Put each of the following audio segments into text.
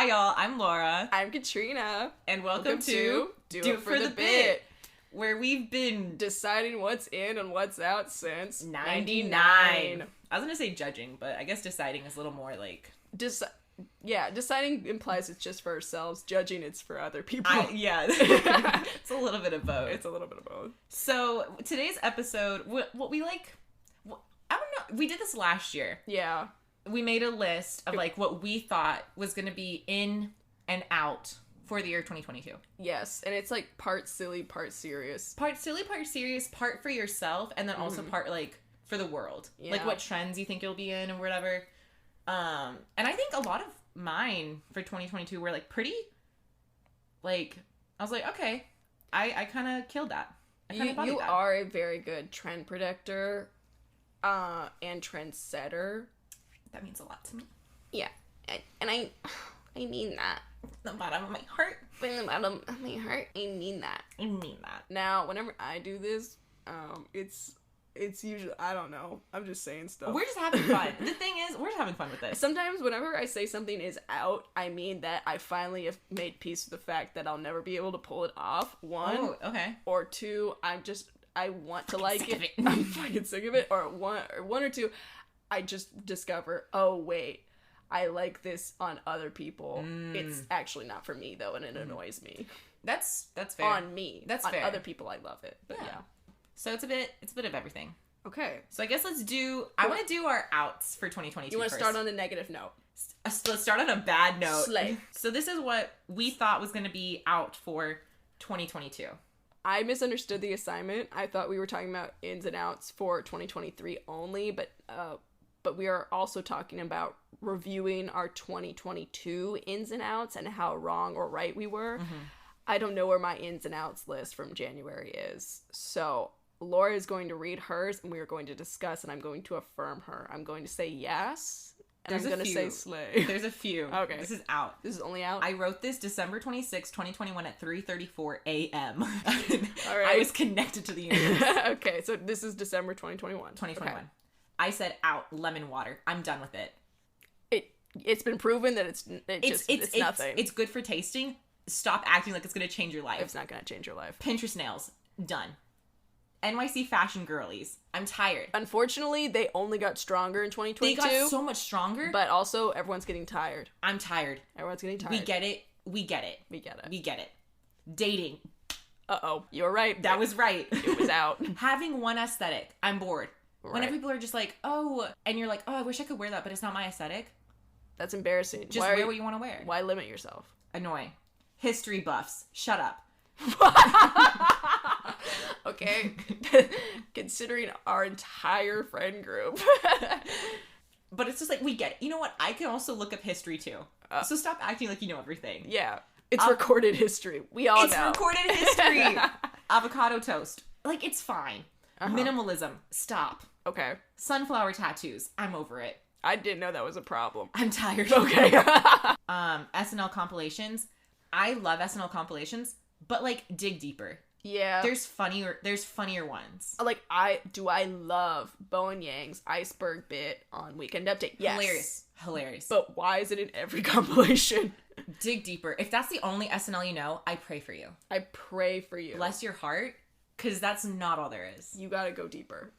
Hi, y'all. I'm Laura. I'm Katrina. And welcome to Do It For The Bit, where we've been deciding what's in and what's out since 99. I was going to say judging, but I guess deciding is a little more like... Deciding implies it's just for ourselves. Judging, it's for other people. It's a little bit of both. It's a little bit of both. So, today's episode, what we like... I don't know. We did this last year. Yeah. We made a list of like what we thought was going to be in and out for the year 2022. Yes, and it's like part silly, part serious. Part silly, part serious, part for yourself, and then also part like for the world. Yeah. Like what trends you think you'll be in and whatever. And I think a lot of mine for 2022 were like pretty, like, I was like, okay, I kind of killed that. You are a very good trend predictor and trendsetter. That means a lot to me. Yeah, and I mean that. The bottom of my heart. From the bottom of my heart, I mean that. I mean that. Now, whenever I do this, it's usually, I don't know, I'm just saying stuff. We're just having fun. The thing is, we're just having fun with this. Sometimes whenever I say something is out, I mean that I finally have made peace with the fact that I'll never be able to pull it off. One. Oh, okay. Or two, I want to like it. Sick of it. I'm fucking sick of it. Or one or two, I just discover, oh wait, I like this on other people. It's actually not for me though, and it annoys me. That's fair. On me. That's on fair. Other people I love it. But yeah. So it's a bit of everything. Okay. So I guess I want to do our outs for 2022 You want to first. start on a negative note? Let's start on a bad note. Slay. So this is what we thought was going to be out for 2022. I misunderstood the assignment. I thought we were talking about ins and outs for 2023 only, but we are also talking about reviewing our 2022 ins and outs and how wrong or right we were. Mm-hmm. I don't know where my ins and outs list from January is. So Laura is going to read hers and we are going to discuss, and I'm going to affirm her. I'm going to say yes, and I'm going to say slay. There's a few. Okay. This is out. This is only out? I wrote this December 26, 2021 at 3:34 a.m. All right. I was connected to the universe. Okay, so this is December 2021. 2021. Okay. I said out, lemon water. I'm done with it. It's been proven that it's nothing. It's good for tasting. Stop acting like it's going to change your life. It's not going to change your life. Pinterest nails. Done. NYC fashion girlies. I'm tired. Unfortunately, they only got stronger in 2022. They got so much stronger. But also, everyone's getting tired. I'm tired. Everyone's getting tired. We get it. Dating. Uh-oh. You're right. That was right. It was out. Having one aesthetic. I'm bored. Right. Whenever people are just like, oh, and you're like, oh, I wish I could wear that, but it's not my aesthetic. That's embarrassing. Just wear what you want to wear. Why limit yourself? Annoying. History buffs. Shut up. Okay. Considering our entire friend group. But it's just like, we get it. You know what? I can also look up history too. So stop acting like you know everything. Yeah. It's recorded history. We all know. It's recorded history. Avocado toast. Like, it's fine. Uh-huh. Minimalism. Stop. Okay. Sunflower tattoos. I'm over it. I didn't know that was a problem. I'm tired. Okay. SNL compilations. I love SNL compilations, but like dig deeper. Yeah. There's funnier ones. Like I love Bowen Yang's iceberg bit on Weekend Update. Yes. Hilarious. But why is it in every compilation? Dig deeper. If that's the only SNL you know, I pray for you. I pray for you. Bless your heart, because that's not all there is. You gotta go deeper.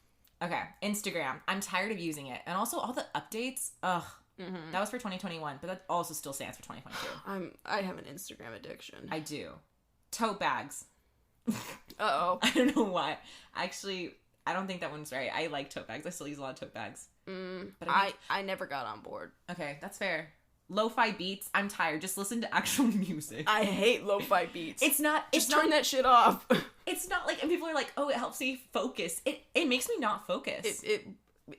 Okay. Instagram. I'm tired of using it. And also all the updates. Ugh. Mm-hmm. That was for 2021, but that also still stands for 2022. I have an Instagram addiction. I do. Tote bags. Uh-oh. I don't know why. Actually, I don't think that one's right. I like tote bags. I still use a lot of tote bags. But I never got on board. Okay, that's fair. Lo-fi beats. I'm tired. Just listen to actual music. I hate lo-fi beats. Just turn that shit off. It's not like, and people are like, oh, it helps me focus. It makes me not focus.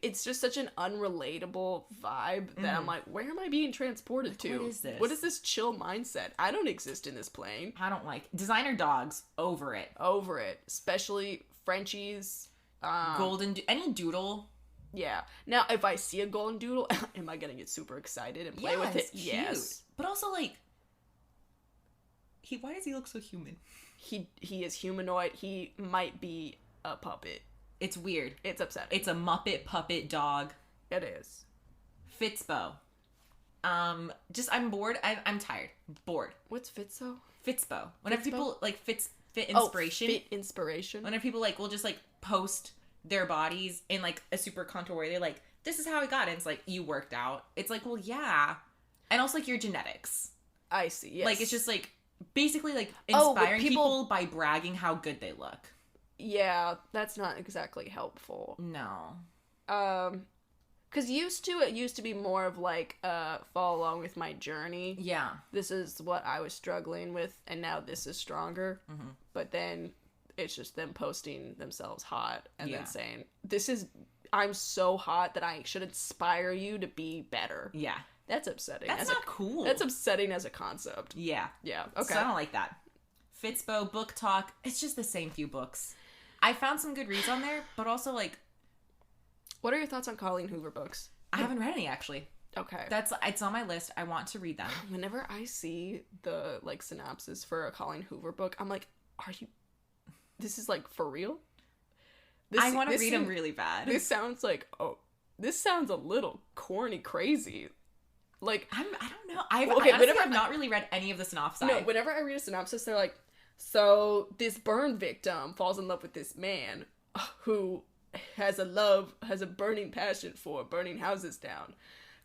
It's just such an unrelatable vibe that I'm like, where am I being transported to? What is this? What is this chill mindset? I don't exist in this plane. I don't like designer dogs. Over it. Especially Frenchies. Any doodle. Yeah. Now, if I see a golden doodle, am I gonna get super excited and play with it? Cute. Yes. But also, like, why does he look so human? He is humanoid. He might be a puppet. It's weird. It's upsetting. It's a Muppet puppet dog. It is. Fitzbo. Just I'm bored. I'm tired. Bored. What's Fitso? Fitspo. Whenever Fitspo? people like fit inspiration. Fit inspiration. Whenever people like will just like post their bodies in like a super contour way, they're like, this is how I got it. It's like, you worked out. It's like, well, yeah. And also like your genetics. I see. Yes. Like it's just like basically like inspiring people by bragging how good they look. Yeah, that's not exactly helpful. No. Because it used to be more of like, follow along with my journey. Yeah. This is what I was struggling with, and now this is stronger. Mm-hmm. But then it's just them posting themselves hot and then saying, I'm so hot that I should inspire you to be better. Yeah. That's upsetting. That's not cool. That's upsetting as a concept. Yeah. Yeah. Okay. So I don't like that. Fitspo, Book Talk, it's just the same few books. I found some good reads on there, but also like... What are your thoughts on Colleen Hoover books? I haven't read any, actually. Okay. It's on my list. I want to read them. Whenever I see the like synopsis for a Colleen Hoover book, I'm like, this is like for real? I want to read them really bad. This sounds a little corny crazy. Like, I don't know. I've not really read any of the synopsis. No, whenever I read a synopsis, they're like, so this burn victim falls in love with this man who has a burning passion for burning houses down.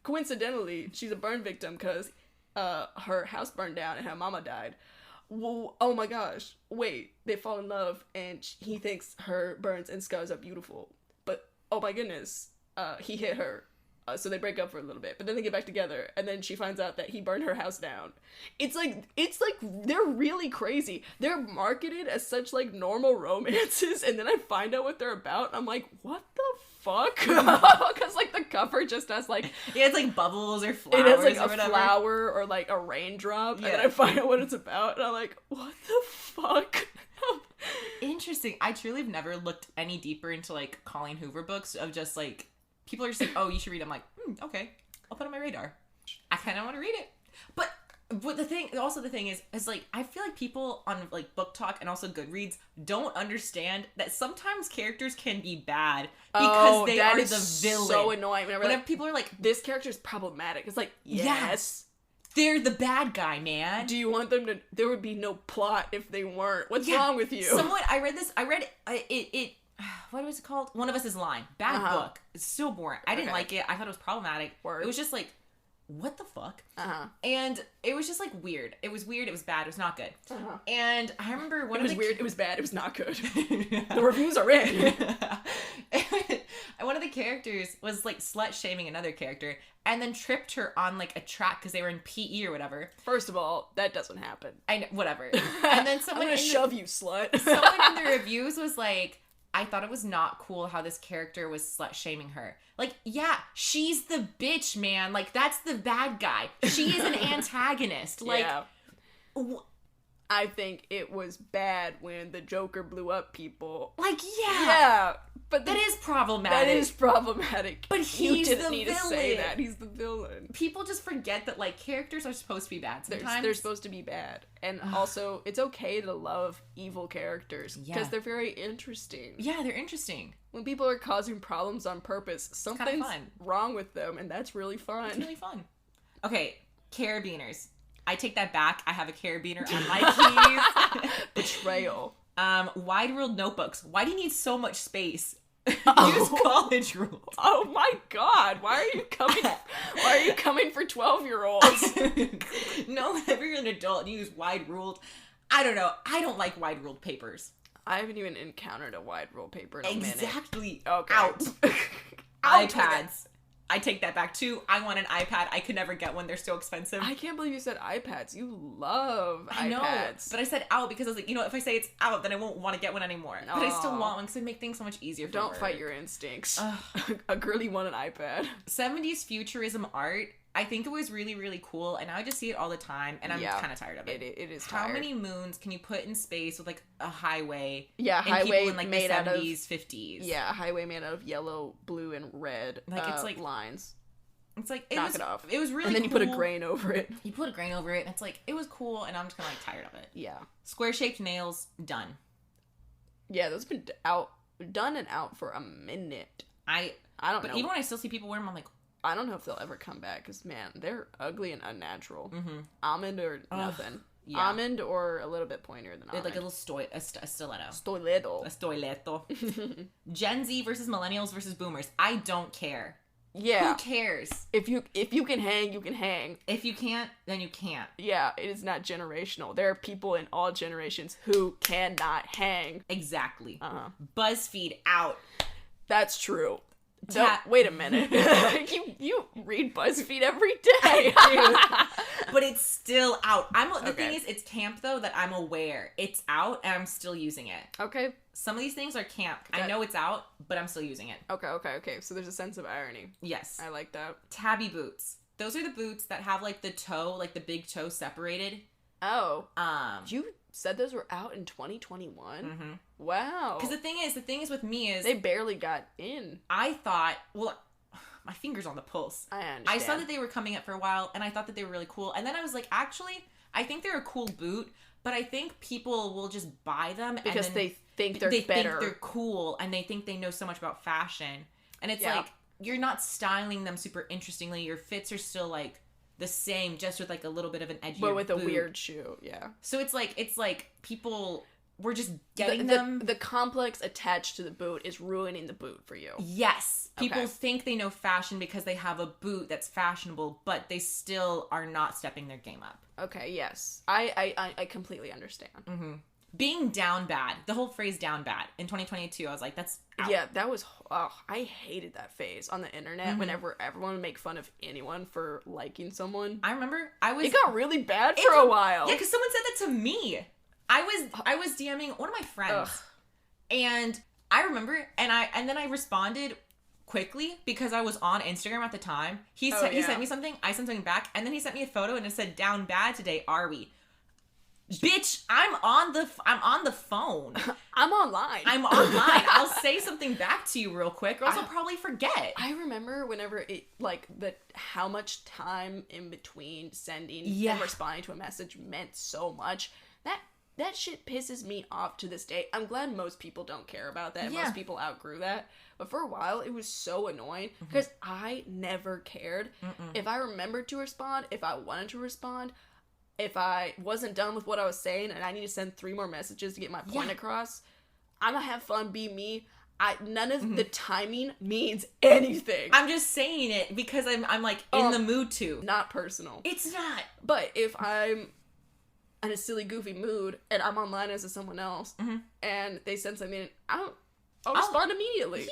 Coincidentally, she's a burn victim because her house burned down and her mama died. Well, oh my gosh, wait, they fall in love and he thinks her burns and scars are beautiful. But, oh my goodness, he hit her. So they break up for a little bit, but then they get back together, and then she finds out that he burned her house down. It's like they're really crazy. They're marketed as such like normal romances, and then I find out what they're about, and I'm like, what the fuck? Because like the cover just has like it's like bubbles or flowers. It has like or a whatever. flower or like a raindrop, and then I find out what it's about, and I'm like, what the fuck? Interesting. I truly have never looked any deeper into like Colleen Hoover books of just like. People are just like, oh, you should read it. I'm like, okay, I'll put it on my radar. I kind of want to read it. But the thing is like, I feel like people on like Book Talk and also Goodreads don't understand that sometimes characters can be bad because they are the villain. So annoying. Whenever people are like, this character is problematic. It's like, yes. They're the bad guy, man. Do you want them to... There would be no plot if they weren't. What's wrong with you? I read it... What was it called? One of Us is Lying. Bad book. It's so boring. I didn't like it. I thought it was problematic. It was just like, what the fuck? And it was just like weird. It was weird. It was bad. It was not good. And I remember one of the... weird. It was bad. It was not good. The reviews are in. One of the characters was like slut shaming another character and then tripped her on like a track because they were in PE or whatever. First of all, that doesn't happen. Whatever. And then someone... I'm gonna shove you, slut. Someone in the reviews was like, I thought it was not cool how this character was slut-shaming her. Like, yeah, she's the bitch, man. Like, that's the bad guy. She is an antagonist. Like, I think it was bad when the Joker blew up people. Like, yeah. But that is problematic. That is problematic. But he's you didn't the need villain. to say that. He's the villain. People just forget that, like, characters are supposed to be bad sometimes. They're supposed to be bad. And also, it's okay to love evil characters. Because they're very interesting. Yeah, they're interesting. When people are causing problems on purpose, something's wrong with them, and that's really fun. It's really fun. Okay, carabiners. I take that back. I have a carabiner on my keys. Betrayal. Wide ruled notebooks. Why do you need so much space? Use college rules. Oh my god, why are you coming for 12-year-olds? No, whenever you're an adult and you use wide ruled, I don't know. I don't like wide ruled papers. I haven't even encountered a wide ruled paper in a minute. Exactly. Okay. Out. iPads. I take that back too. I want an iPad. I could never get one. They're so expensive. I can't believe you said iPads. You love iPads. I know, but I said out because I was like, if I say it's out, then I won't want to get one anymore. But I still want one because it make things so much easier for Don't fight your instincts. A girly want an iPad. 70s futurism art. I think it was really, really cool, and I just see it all the time, and I'm kind of tired of it. It is How tired. many moons can you put in space with, like, a highway? Yeah, and highway people in, like, made the 70s, out of... 50s. Yeah, a highway made out of yellow, blue, and red it's like lines. It's like, Knock it off. It was really cool. And then you put a grain over it. You put a grain over it, and it's like, it was cool, and I'm just kind of, like, tired of it. Yeah. Square-shaped nails, done. Yeah, those have been done and out for a minute. I don't know. But even when I still see people wear them, I'm like, I don't know if they'll ever come back, because, man, they're ugly and unnatural. Almond or nothing. Yeah. Almond or a little bit pointier than almond. Like a little stiletto. Stiletto. A stiletto. Gen Z versus millennials versus boomers. I don't care. Yeah. Who cares? If you can hang, you can hang. If you can't, then you can't. Yeah, it is not generational. There are people in all generations who cannot hang. Exactly. BuzzFeed out. That's true. No, wait a minute. you read BuzzFeed every day. But it's still out. The thing is, it's camp though that I'm aware it's out and I'm still using it. Okay. Some of these things are camp. I know it's out, but I'm still using it. Okay. So there's a sense of irony. Yes. I like that. Tabby boots. Those are the boots that have like the toe, like the big toe separated. Oh. You said those were out in 2021? Mm-hmm. Wow. Because the thing is with me is... They barely got in. I thought... Well, my finger's on the pulse. I understand. I saw that they were coming up for a while, and I thought that they were really cool. And then I was like, actually, I think they're a cool boot, but I think people will just buy them... Because and they think they're better. They think they're cool, and they think they know so much about fashion. And it's like, you're not styling them super interestingly. Your fits are still like... the same, just with like a little bit of an edgier but with boot. A weird shoe, yeah. So it's like people were just getting them. The complex attached to the boot is ruining the boot for you. Yes. People think they know fashion because they have a boot that's fashionable, but they still are not stepping their game up. Okay, yes. I completely understand. Mm-hmm. Being down bad, the whole phrase down bad, in 2022, I was like, that's out. Yeah, that was, I hated that phase on the internet whenever everyone would make fun of anyone for liking someone. I remember, it got really bad for a while. Yeah, because someone said that to me. I was DMing one of my friends, and I remember, and then I responded quickly because I was on Instagram at the time. He sent me something, I sent something back, and then he sent me a photo and it said, down bad today, are we? Bitch, I'm on the phone. I'm online. I'll say something back to you real quick, or else I'll probably forget. I remember whenever it, like, how much time in between sending and responding to a message meant so much. That shit pisses me off to this day. I'm glad most people don't care about that. Most people outgrew that. But for a while, it was so annoying because I never cared. If I remembered to respond, if I wanted to respond, if I wasn't done with what I was saying and I need to send 3 more messages to get my point across, I'm gonna have fun, be me. None of the timing means anything. I'm just saying it because I'm like in the mood to. Not personal. It's not. But if I'm in a silly, goofy mood and I'm online as someone else and they send something, I'll respond immediately.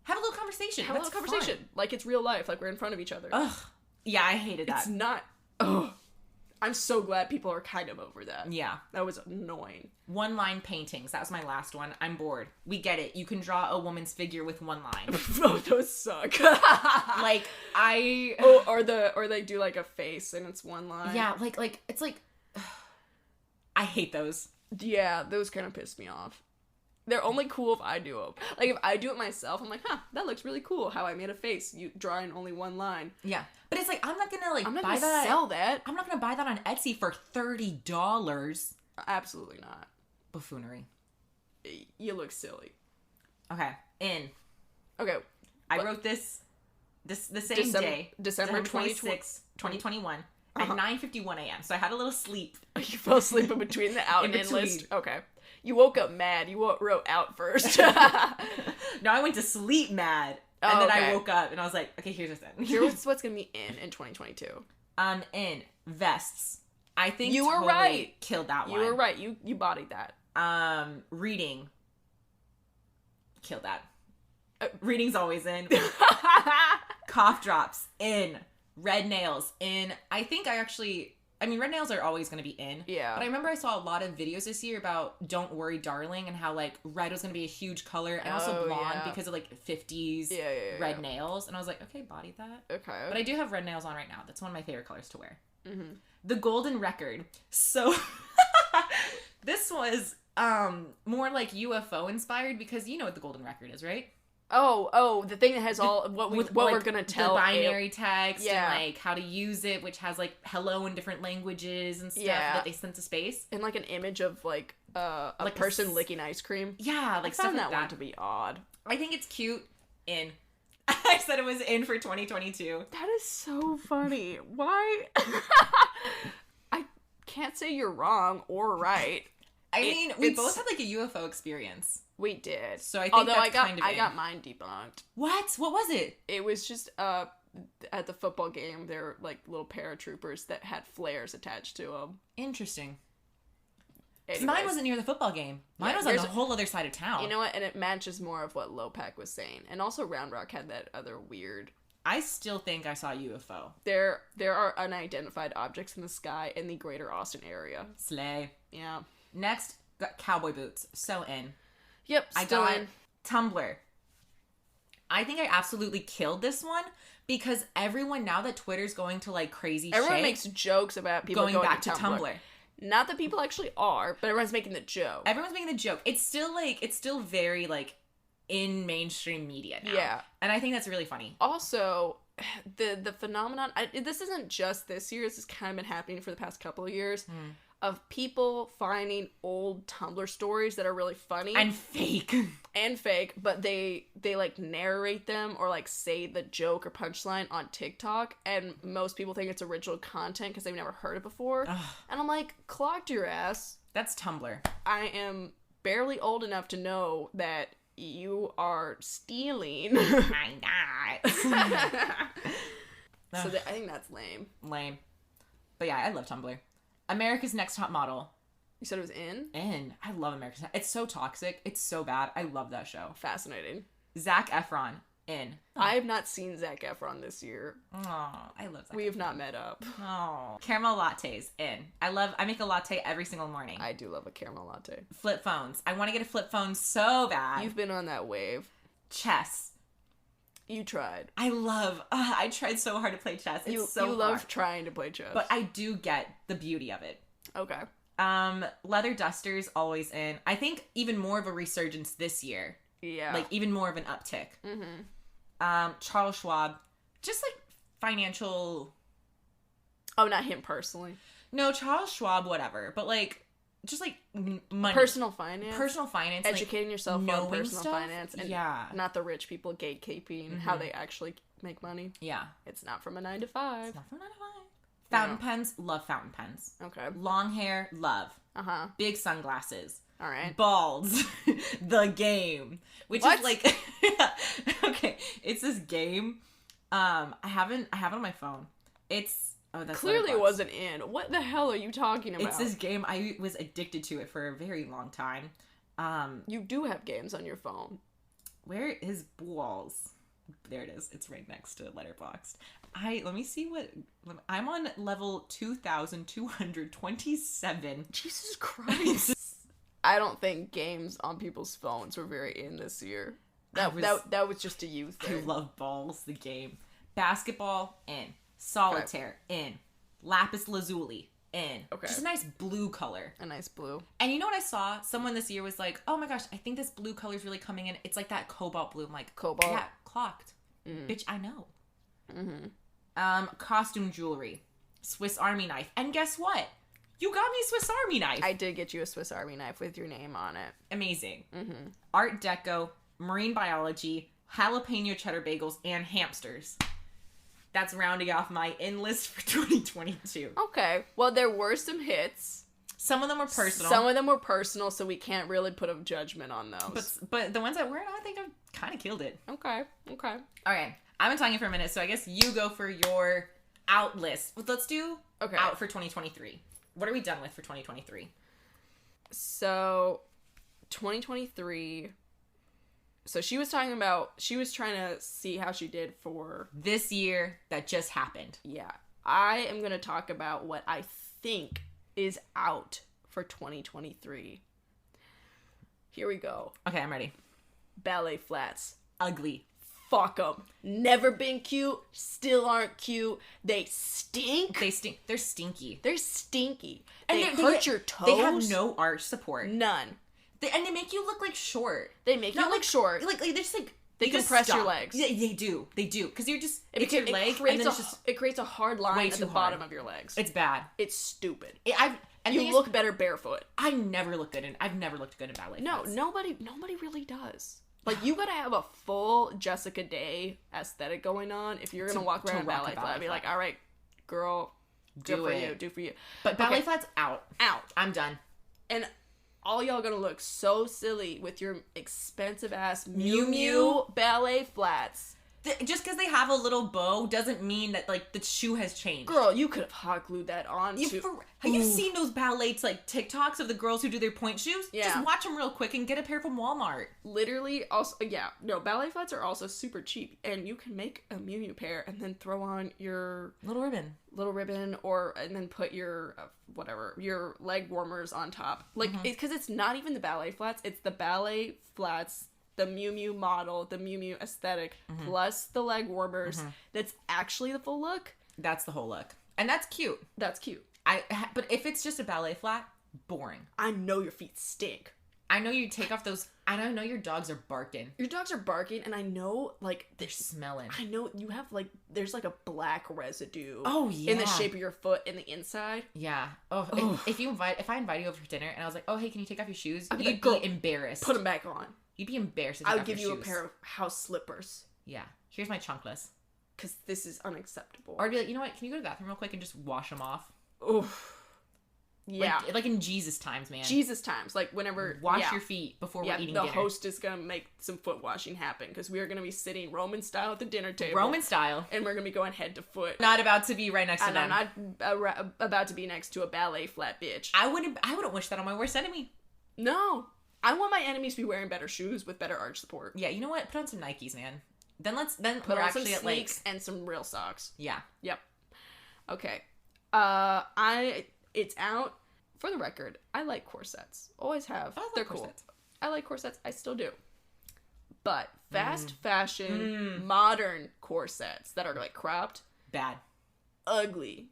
Have a little conversation. Have a little conversation. Fun. Like it's real life. Like we're in front of each other. Ugh. Yeah, I hated that. It's not. Ugh. I'm so glad people are kind of over that. Yeah. That was annoying. One-line paintings. That was my last one. I'm bored. We get it. You can draw a woman's figure with one line. Oh, those suck. Like, or they do, like, a face and it's one line. Yeah, like, it's like... I hate those. Yeah, those kind of piss me off. They're only cool if I do them. Like, if I do it myself, I'm like, that looks really cool. How I made a face. You drawing only one line. Yeah. But it's like, I'm not gonna, I'm not gonna sell that. I'm not gonna buy that on Etsy for $30. Absolutely not. Buffoonery. You look silly. Okay. Okay. I wrote this the same day. December 26, 2021. At 9:51 a.m. So I had a little sleep. You fell asleep in between the out and in list. Okay. You woke up mad. You wrote out first. No, I went to sleep mad. And then I woke up and I was like, okay, here's the thing. Here's what's going to be in 2022. In vests. I think you were right. Killed that one. You were right. You bodied that. Reading. Killed that. Reading's always in. Cough drops in. Red nails in. Red nails are always going to be in. Yeah. But I remember I saw a lot of videos this year about Don't Worry Darling and how like red was going to be a huge color and also blonde because of like 50s red nails. And I was like, okay, body that. Okay. But I do have red nails on right now. That's one of my favorite colors to wear. Mm-hmm. The Golden Record. So this was more like UFO inspired because you know what the Golden Record is, right? Oh, the thing that has all what we're gonna tell, the binary text and like how to use it, which has like hello in different languages and stuff that they sent to space, and like an image of like a person licking ice cream. Yeah, like I stuff found like that one to be odd. I think it's cute. I said it was in for 2022. That is so funny. Why? I can't say you're wrong or right. I mean, we both had like a UFO experience. We did. So I think although that's I got mine debunked. What? What was it? It was just at the football game, there were like little paratroopers that had flares attached to them. Interesting. Anyways. Mine wasn't near the football game. Mine was on the whole other side of town. You know what? And it matches more of what Lopak was saying. And also Round Rock had that other weird... I still think I saw a UFO. There are unidentified objects in the sky in the greater Austin area. Slay. Yeah. Next, got cowboy boots. So in. Yep, I got Tumblr. I think I absolutely killed this one because everyone, now that Twitter's going to like crazy everyone shit, makes jokes about people going back to Tumblr. Tumblr. Not that people actually are, but everyone's making the joke. Everyone's making the joke. It's still very like in mainstream media now. Yeah. And I think that's really funny. Also, the phenomenon, this isn't just this year, this has kind of been happening for the past couple of years, of people finding old Tumblr stories that are really funny. And fake. But they like narrate them or like say the joke or punchline on TikTok, and most people think it's original content because they've never heard it before. Ugh. And I'm like, clogged your ass. That's Tumblr. I am barely old enough to know that you are stealing. I'm not. So I think that's lame. Lame. But yeah, I love Tumblr. America's Next Top Model. You said it was in? In. I love America's Next. It's so toxic. It's so bad. I love that show. Fascinating. Zac Efron. In. Oh. I have not seen Zac Efron this year. Oh, I love Zac We have not met up. Oh. Caramel lattes. In. I make a latte every single morning. I do love a caramel latte. Flip phones. I want to get a flip phone so bad. You've been on that wave. Chess. You tried. I tried so hard to play chess. It's so hard. You love trying to play chess. But I do get the beauty of it. Okay. Leather dusters, always in. I think even more of a resurgence this year. Yeah. Like, even more of an uptick. Mm-hmm. Charles Schwab. Just, like, financial... Oh, not him personally. No, Charles Schwab, whatever. But, like, just, like, money. Personal finance. like, Educating yourself on personal finance. And yeah. not the rich people gatekeeping how they actually make money. Yeah. It's not from a 9 to 5. It's not from 9 to 5. Fountain pens, love fountain pens. Okay. Long hair, love. Uh-huh. Big sunglasses. All right. Balds. The game. Which is like... Okay. It's this game. I have it on my phone. It's... Oh, that's clearly it wasn't in. What the hell are you talking about? It's this game. I was addicted to it for a very long time. You do have games on your phone. Where is Balls? There it is. It's right next to Letterboxd. Let me see what... I'm on level 2,227. Jesus Christ. I don't think games on people's phones were very in this year. That was just a you thing. I love Balls, the game. Basketball, in. Solitaire, in. Lapis Lazuli, in. Okay. Just a nice blue color. A nice blue. And you know what I saw? Someone this year was like, oh my gosh, I think this blue color is really coming in. It's like that cobalt blue. I'm like, cobalt? Yeah, clocked. Bitch, I know. Costume jewelry. Swiss Army knife. And guess what? You got me a Swiss Army knife. I did get you a Swiss Army knife with your name on it. Amazing. Art Deco, marine biology, jalapeno cheddar bagels, and hamsters. That's rounding off my in list for 2022. Okay. Well, there were some hits. Some of them were personal. So we can't really put a judgment on those. But the ones that weren't, I think I've kind of killed it. Okay. Okay. I've been talking for a minute, so I guess you go for your out list. Let's do out for 2023. What are we done with for 2023? So, 2023... So she was trying to see how she did for... this year that just happened. Yeah. I am going to talk about what I think is out for 2023. Here we go. Okay, I'm ready. Ballet flats. Ugly. Fuck them. Never been cute. Still aren't cute. They stink. They stink. They're stinky. They're stinky. And they hurt your toes. They have no arch support. None. And they make you look like short. They make you look short. Like they're just like... They compress your legs. Yeah, they do. They do. Because you're just... It's your leg, and then it's just... It creates a hard line at the bottom of your legs. It's bad. It's stupid. You look better barefoot. I've never looked good in ballet flats. Nobody really does. Like, you gotta have a full Jessica Day aesthetic going on if you're gonna walk around in ballet flat. Be like, all right, girl, do for you. But ballet flat's out. I'm done. And all y'all gonna look so silly with your expensive ass Miu Miu ballet flats. Just because they have a little bow doesn't mean that, like, the shoe has changed. Girl, you could have hot glued that on. Have you seen those ballet, like, TikToks of the girls who do their point shoes? Yeah. Just watch them real quick and get a pair from Walmart. Literally, also, ballet flats are also super cheap, and you can make a Miu Miu pair and then throw on your little ribbon, and then put your your leg warmers on top. Like, because it's not even the ballet flats; it's the ballet flats, the Miu Miu model, the Miu Miu aesthetic, plus the leg warmers. That's actually the full look. That's the whole look, and that's cute. But if it's just a ballet flat, boring. I know your feet stink. I know you take off those. I know your dogs are barking. Your dogs are barking, and I know, like, they're smelling. I know you have, like, there's, like, a black residue. Oh, yeah. In the shape of your foot in the inside. Yeah. Oh, if I invite you over for dinner and I was like, oh, hey, can you take off your shoes? You'd be embarrassed. Put them back on. You'd be embarrassed. I'll give you a pair of house slippers. Yeah. Here's my chunkless. Because this is unacceptable. Or I'd be like, you know what? Can you go to the bathroom real quick and just wash them off? Oof. Yeah. Like in Jesus times, man. Jesus times. Like, whenever... Wash your feet before we're eating dinner. The host is going to make some foot washing happen, because we are going to be sitting Roman style at the dinner table. Roman style. And we're going to be going head to foot. Not about to be right next to them. I'm not about to be next to a ballet flat bitch. I wouldn't wish that on my worst enemy. No. I want my enemies to be wearing better shoes with better arch support. Yeah, you know what? Put on some Nikes, man. Then put we're on actually some at, sneaks and some real socks. Yeah. Yep. Okay. It's out. For the record, I like corsets. Always have. They're cool. Corsets. I like corsets. I still do. But fast fashion, modern corsets that are, like, cropped. Bad. Ugly.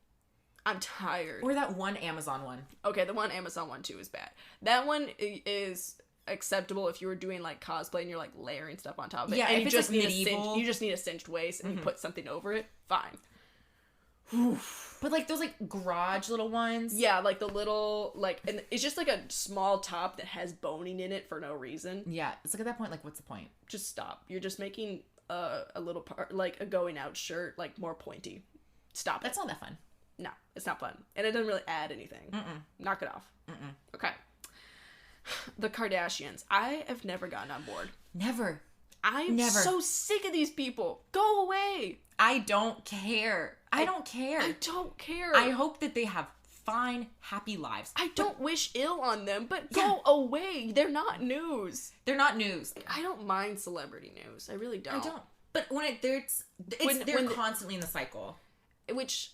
I'm tired. Or that one Amazon one. Okay, the one Amazon one, too, is bad. That one is acceptable if you were doing, like, cosplay and you're, like, layering stuff on top of it. Yeah, and if it's, like, medieval. You just need a cinched waist and you put something over it. Fine. But, like, those, like, garage little ones. Yeah, like the little, like, and it's just like a small top that has boning in it for no reason. Yeah, it's like, at that point, like, what's the point? Just stop. You're just making a little part, like a going out shirt, like, more pointy. Stop. That's not that fun. No, it's not fun. And it doesn't really add anything. Knock it off. Okay. The Kardashians. I have never gotten on board. Never. I'm so sick of these people. Go away. I don't care. I don't care. I hope that they have fine, happy lives. I don't wish ill on them, but go away. They're not news. They're not news. I don't mind celebrity news. I really don't. I don't. But when they're constantly in the cycle. Which,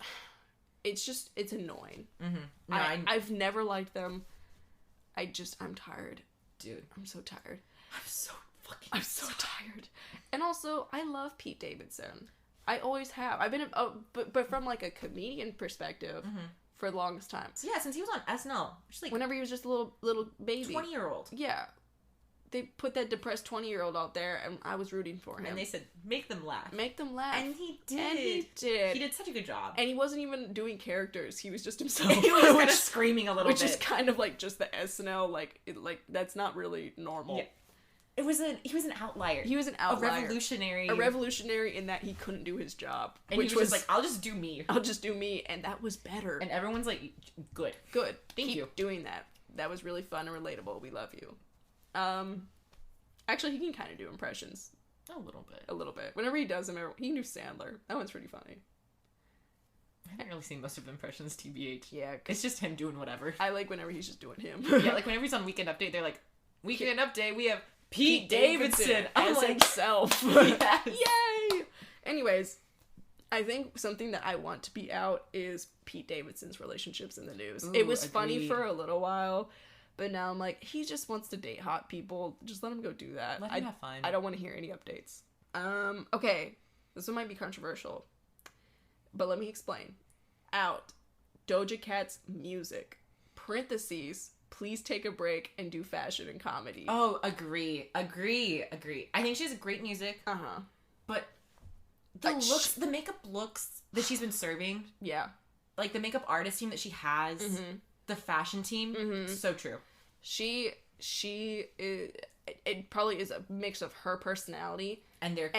it's annoying. No, I've never liked them. I'm tired. Dude. I'm so tired. I'm so tired. And also, I love Pete Davidson. I always have. I've been, but from, like, a comedian perspective for the longest time. So yeah, since he was on SNL. Just, like, whenever he was just a little baby. 20-year-old. Yeah. They put that depressed 20-year-old out there, and I was rooting for him. And they said, make them laugh. Make them laugh. And he did. He did such a good job. And he wasn't even doing characters. He was just himself. He was kind of screaming a little bit. Which is kind of like just the SNL, like, that's not really normal. Yeah. He was an outlier. He was an outlier. A revolutionary in that he couldn't do his job. And which was like, I'll just do me. And that was better. And everyone's like, good. Thank you. Doing that. That was really fun and relatable. We love you. Actually, he can kind of do impressions. A little bit. Whenever he does them, he knew Sandler. That one's pretty funny. I haven't really seen most of impressions, TBH. Yeah. It's just him doing whatever. I like whenever he's just doing him. Yeah, like whenever he's on Weekend Update, they're like, Weekend Update, we have Pete Davidson as himself. Yes. Yay! Anyways, I think something that I want to be out is Pete Davidson's relationships in the news. It was funny for a little while, but now I'm like, he just wants to date hot people. Just let him go do that. Let him have fun. I don't want to hear any updates. Okay, this one might be controversial, but let me explain. Out. Doja Cat's music. Parentheses. Please take a break and do fashion and comedy. Oh, agree. I think she has great music. But the makeup looks that she's been serving. Yeah. Like the makeup artist team that she has, the fashion team, so true. She is, it probably is a mix of her personality and their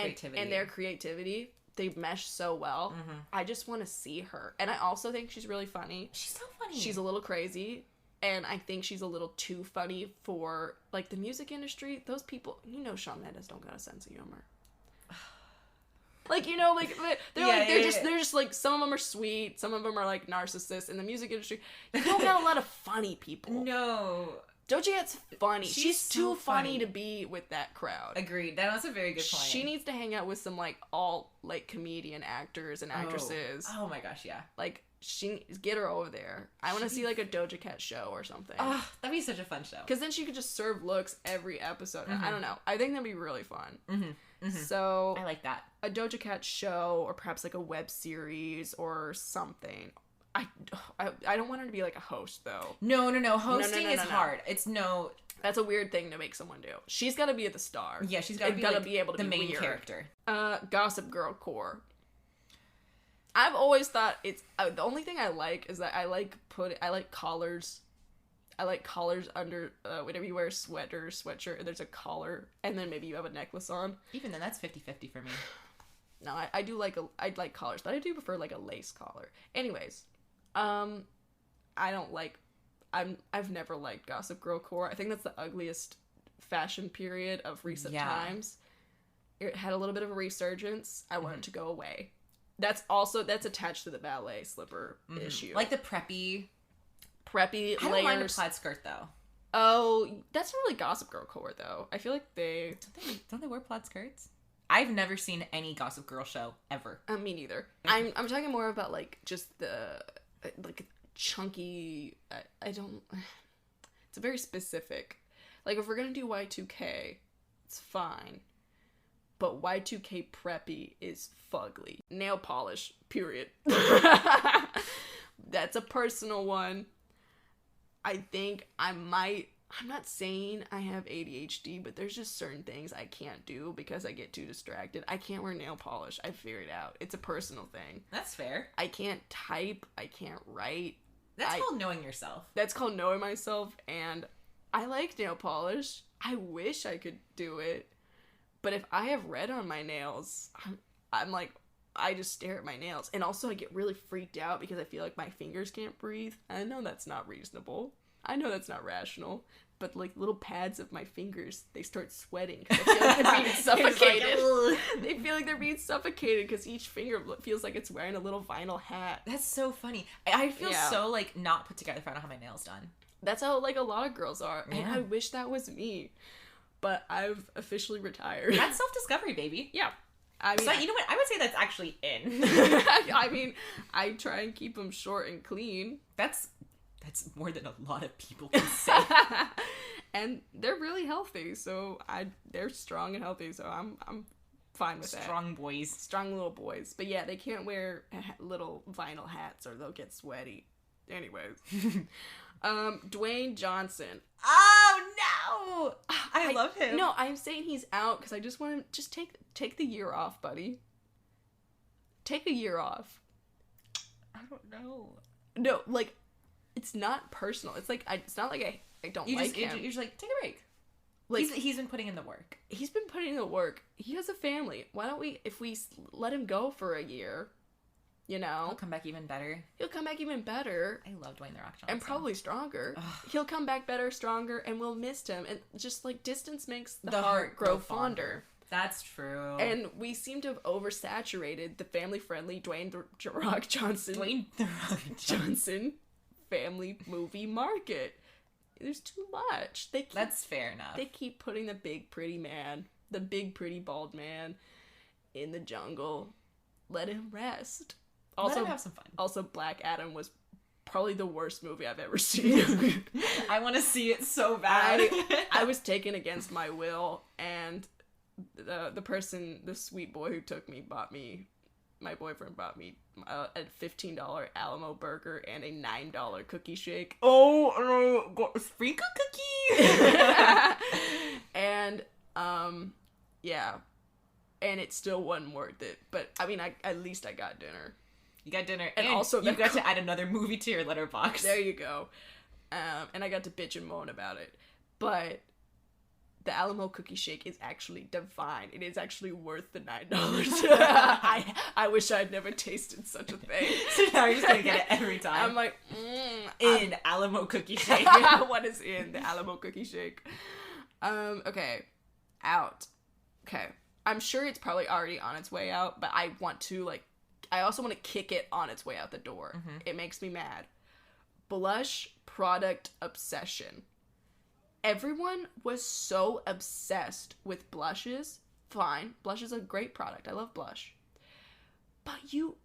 creativity. They mesh so well. Mm-hmm. I just want to see her. And I also think she's really funny. She's so funny. She's a little crazy. And I think she's a little too funny for, like, the music industry. Those people, Shawn Mendes don't got a sense of humor. Like, like, they're just, like, some of them are sweet. Some of them are, like, narcissists. In the music industry, you don't got a lot of funny people. No. Doja Cat's funny. She's too so funny to be with that crowd. Agreed. That was a very good point. She needs to hang out with some, like, all, like, comedian actors and actresses. Oh my gosh, yeah. Like, get her over there. I want to see, like, a Doja Cat show or something. Oh, that'd be such a fun show. Because then she could just serve looks every episode. Mm-hmm. I don't know. I think that'd be really fun. Mm-hmm. Mm-hmm. So I like that. A Doja Cat show, or perhaps, like, a web series or something. I don't want her to be, like, a host, though. No. Hosting is hard. It's no... That's a weird thing to make someone do. She's got to be the star. Yeah, she's got to be able to the be main weird. character. Gossip Girl core. I've always thought it's the only thing I like is that I like collars. I like collars under whenever you wear a sweatshirt, there's a collar, and then maybe you have a necklace on. Even then, that's 50-50 for me. No, I do like collars, but I do prefer, like, a lace collar. Anyways, I've never liked Gossip Girl core. I think that's the ugliest fashion period of recent times. It had a little bit of a resurgence. I want it to go away. That's attached to the ballet slipper issue. Like the preppy layers. I don't mind a plaid skirt though. Oh, that's not really Gossip Girl core though. I feel like don't they wear plaid skirts? I've never seen any Gossip Girl show ever. Me neither. I'm talking more about, like, just the, like, chunky. I don't. It's very specific. Like, if we're gonna do Y2K, it's fine. But Y2K preppy is fugly. Nail polish, period. That's a personal one. I think I'm not saying I have ADHD, but there's just certain things I can't do because I get too distracted. I can't wear nail polish. I figured it out. It's a personal thing. That's fair. I can't type. I can't write. That's called knowing yourself. That's called knowing myself, and I like nail polish. I wish I could do it. But if I have red on my nails, I'm like, I just stare at my nails. And also I get really freaked out because I feel like my fingers can't breathe. I know that's not reasonable. I know that's not rational. But, like, little pads of my fingers, they start sweating because I feel like they're being suffocated. They feel like they're being suffocated because each finger feels like it's wearing a little vinyl hat. That's so funny. I feel so, like, not put together if I don't have my nails done. That's how, like, a lot of girls are. Yeah. And I wish that was me. But I've officially retired. That's self-discovery, baby. Yeah. I mean, so, you know what? I would say that's actually in. I mean, I try and keep them short and clean. That's more than a lot of people can say. And they're really healthy, so they're strong and healthy, so I'm fine with that. Strong boys. Strong little boys. But yeah, they can't wear little vinyl hats or they'll get sweaty. Anyways. Dwayne Johnson. Oh no! I love him. No, I'm saying he's out because I just want him. Just take the year off, buddy. Take a year off. I don't know. No, like, it's not personal. It's like it's not like I don't like him. You're just like, take a break. Like, he's been putting in the work. He's been putting in the work. He has a family. Why don't we, if we let him go for a year, you know? He'll come back even better. He'll come back even better. I love Dwayne The Rock Johnson. And probably stronger. Ugh. He'll come back better, stronger, and we'll miss him. And just, like, distance makes the heart grow fonder. That's true. And we seem to have oversaturated the family-friendly Dwayne The Rock Johnson. Dwayne The Rock Johnson family movie market. There's too much. That's fair enough. They keep putting the big pretty man, the big pretty bald man, in the jungle. Let him rest. Also, let him have some fun. Also, Black Adam was probably the worst movie I've ever seen. I want to see it so bad. I was taken against my will, and the sweet boy who took me my boyfriend bought me a $15 Alamo burger and a $9 cookie shake. Oh, no, Freaka cookie! And, yeah. And it still wasn't worth it. But, I mean, at least I got dinner. You got dinner, and also you got to add another movie to your letterbox. There you go. And I got to bitch and moan about it. But the Alamo cookie shake is actually divine. It is actually worth the $9. I wish I'd never tasted such a thing. So now you're just gonna get it every time. I'm like, Alamo cookie shake. What is in the Alamo cookie shake? Okay. Out. Okay. I'm sure it's probably already on its way out, but I also want to kick it on its way out the door. Mm-hmm. It makes me mad. Blush product obsession. Everyone was so obsessed with blushes. Fine. Blush is a great product. I love blush. But you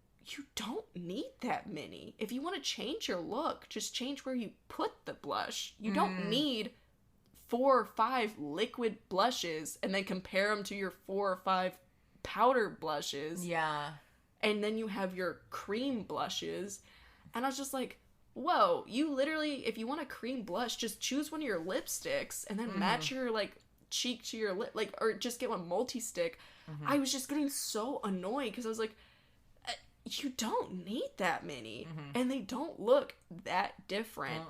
don't need that many. If you want to change your look, just change where you put the blush. You don't need 4 or 5 liquid blushes and then compare them to your 4 or 5 powder blushes. Yeah. And then you have your cream blushes. And I was just like, whoa, you literally, if you want a cream blush, just choose one of your lipsticks and then match your, like, cheek to your lip, like, or just get one multi-stick. I was just getting so annoyed because I was like, you don't need that many. And they don't look that different.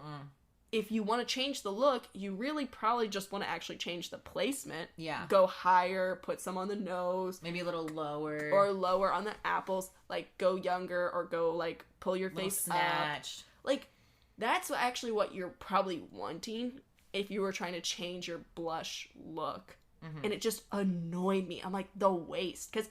If you want to change the look, you really probably just want to actually change the placement. Yeah. Go higher, put some on the nose. Maybe a little lower. Or lower on the apples. Like, go younger or go, like, pull your face snatch. Up. Like, that's actually what you're probably wanting if you were trying to change your blush look. And it just annoyed me. I'm like, the waste. Because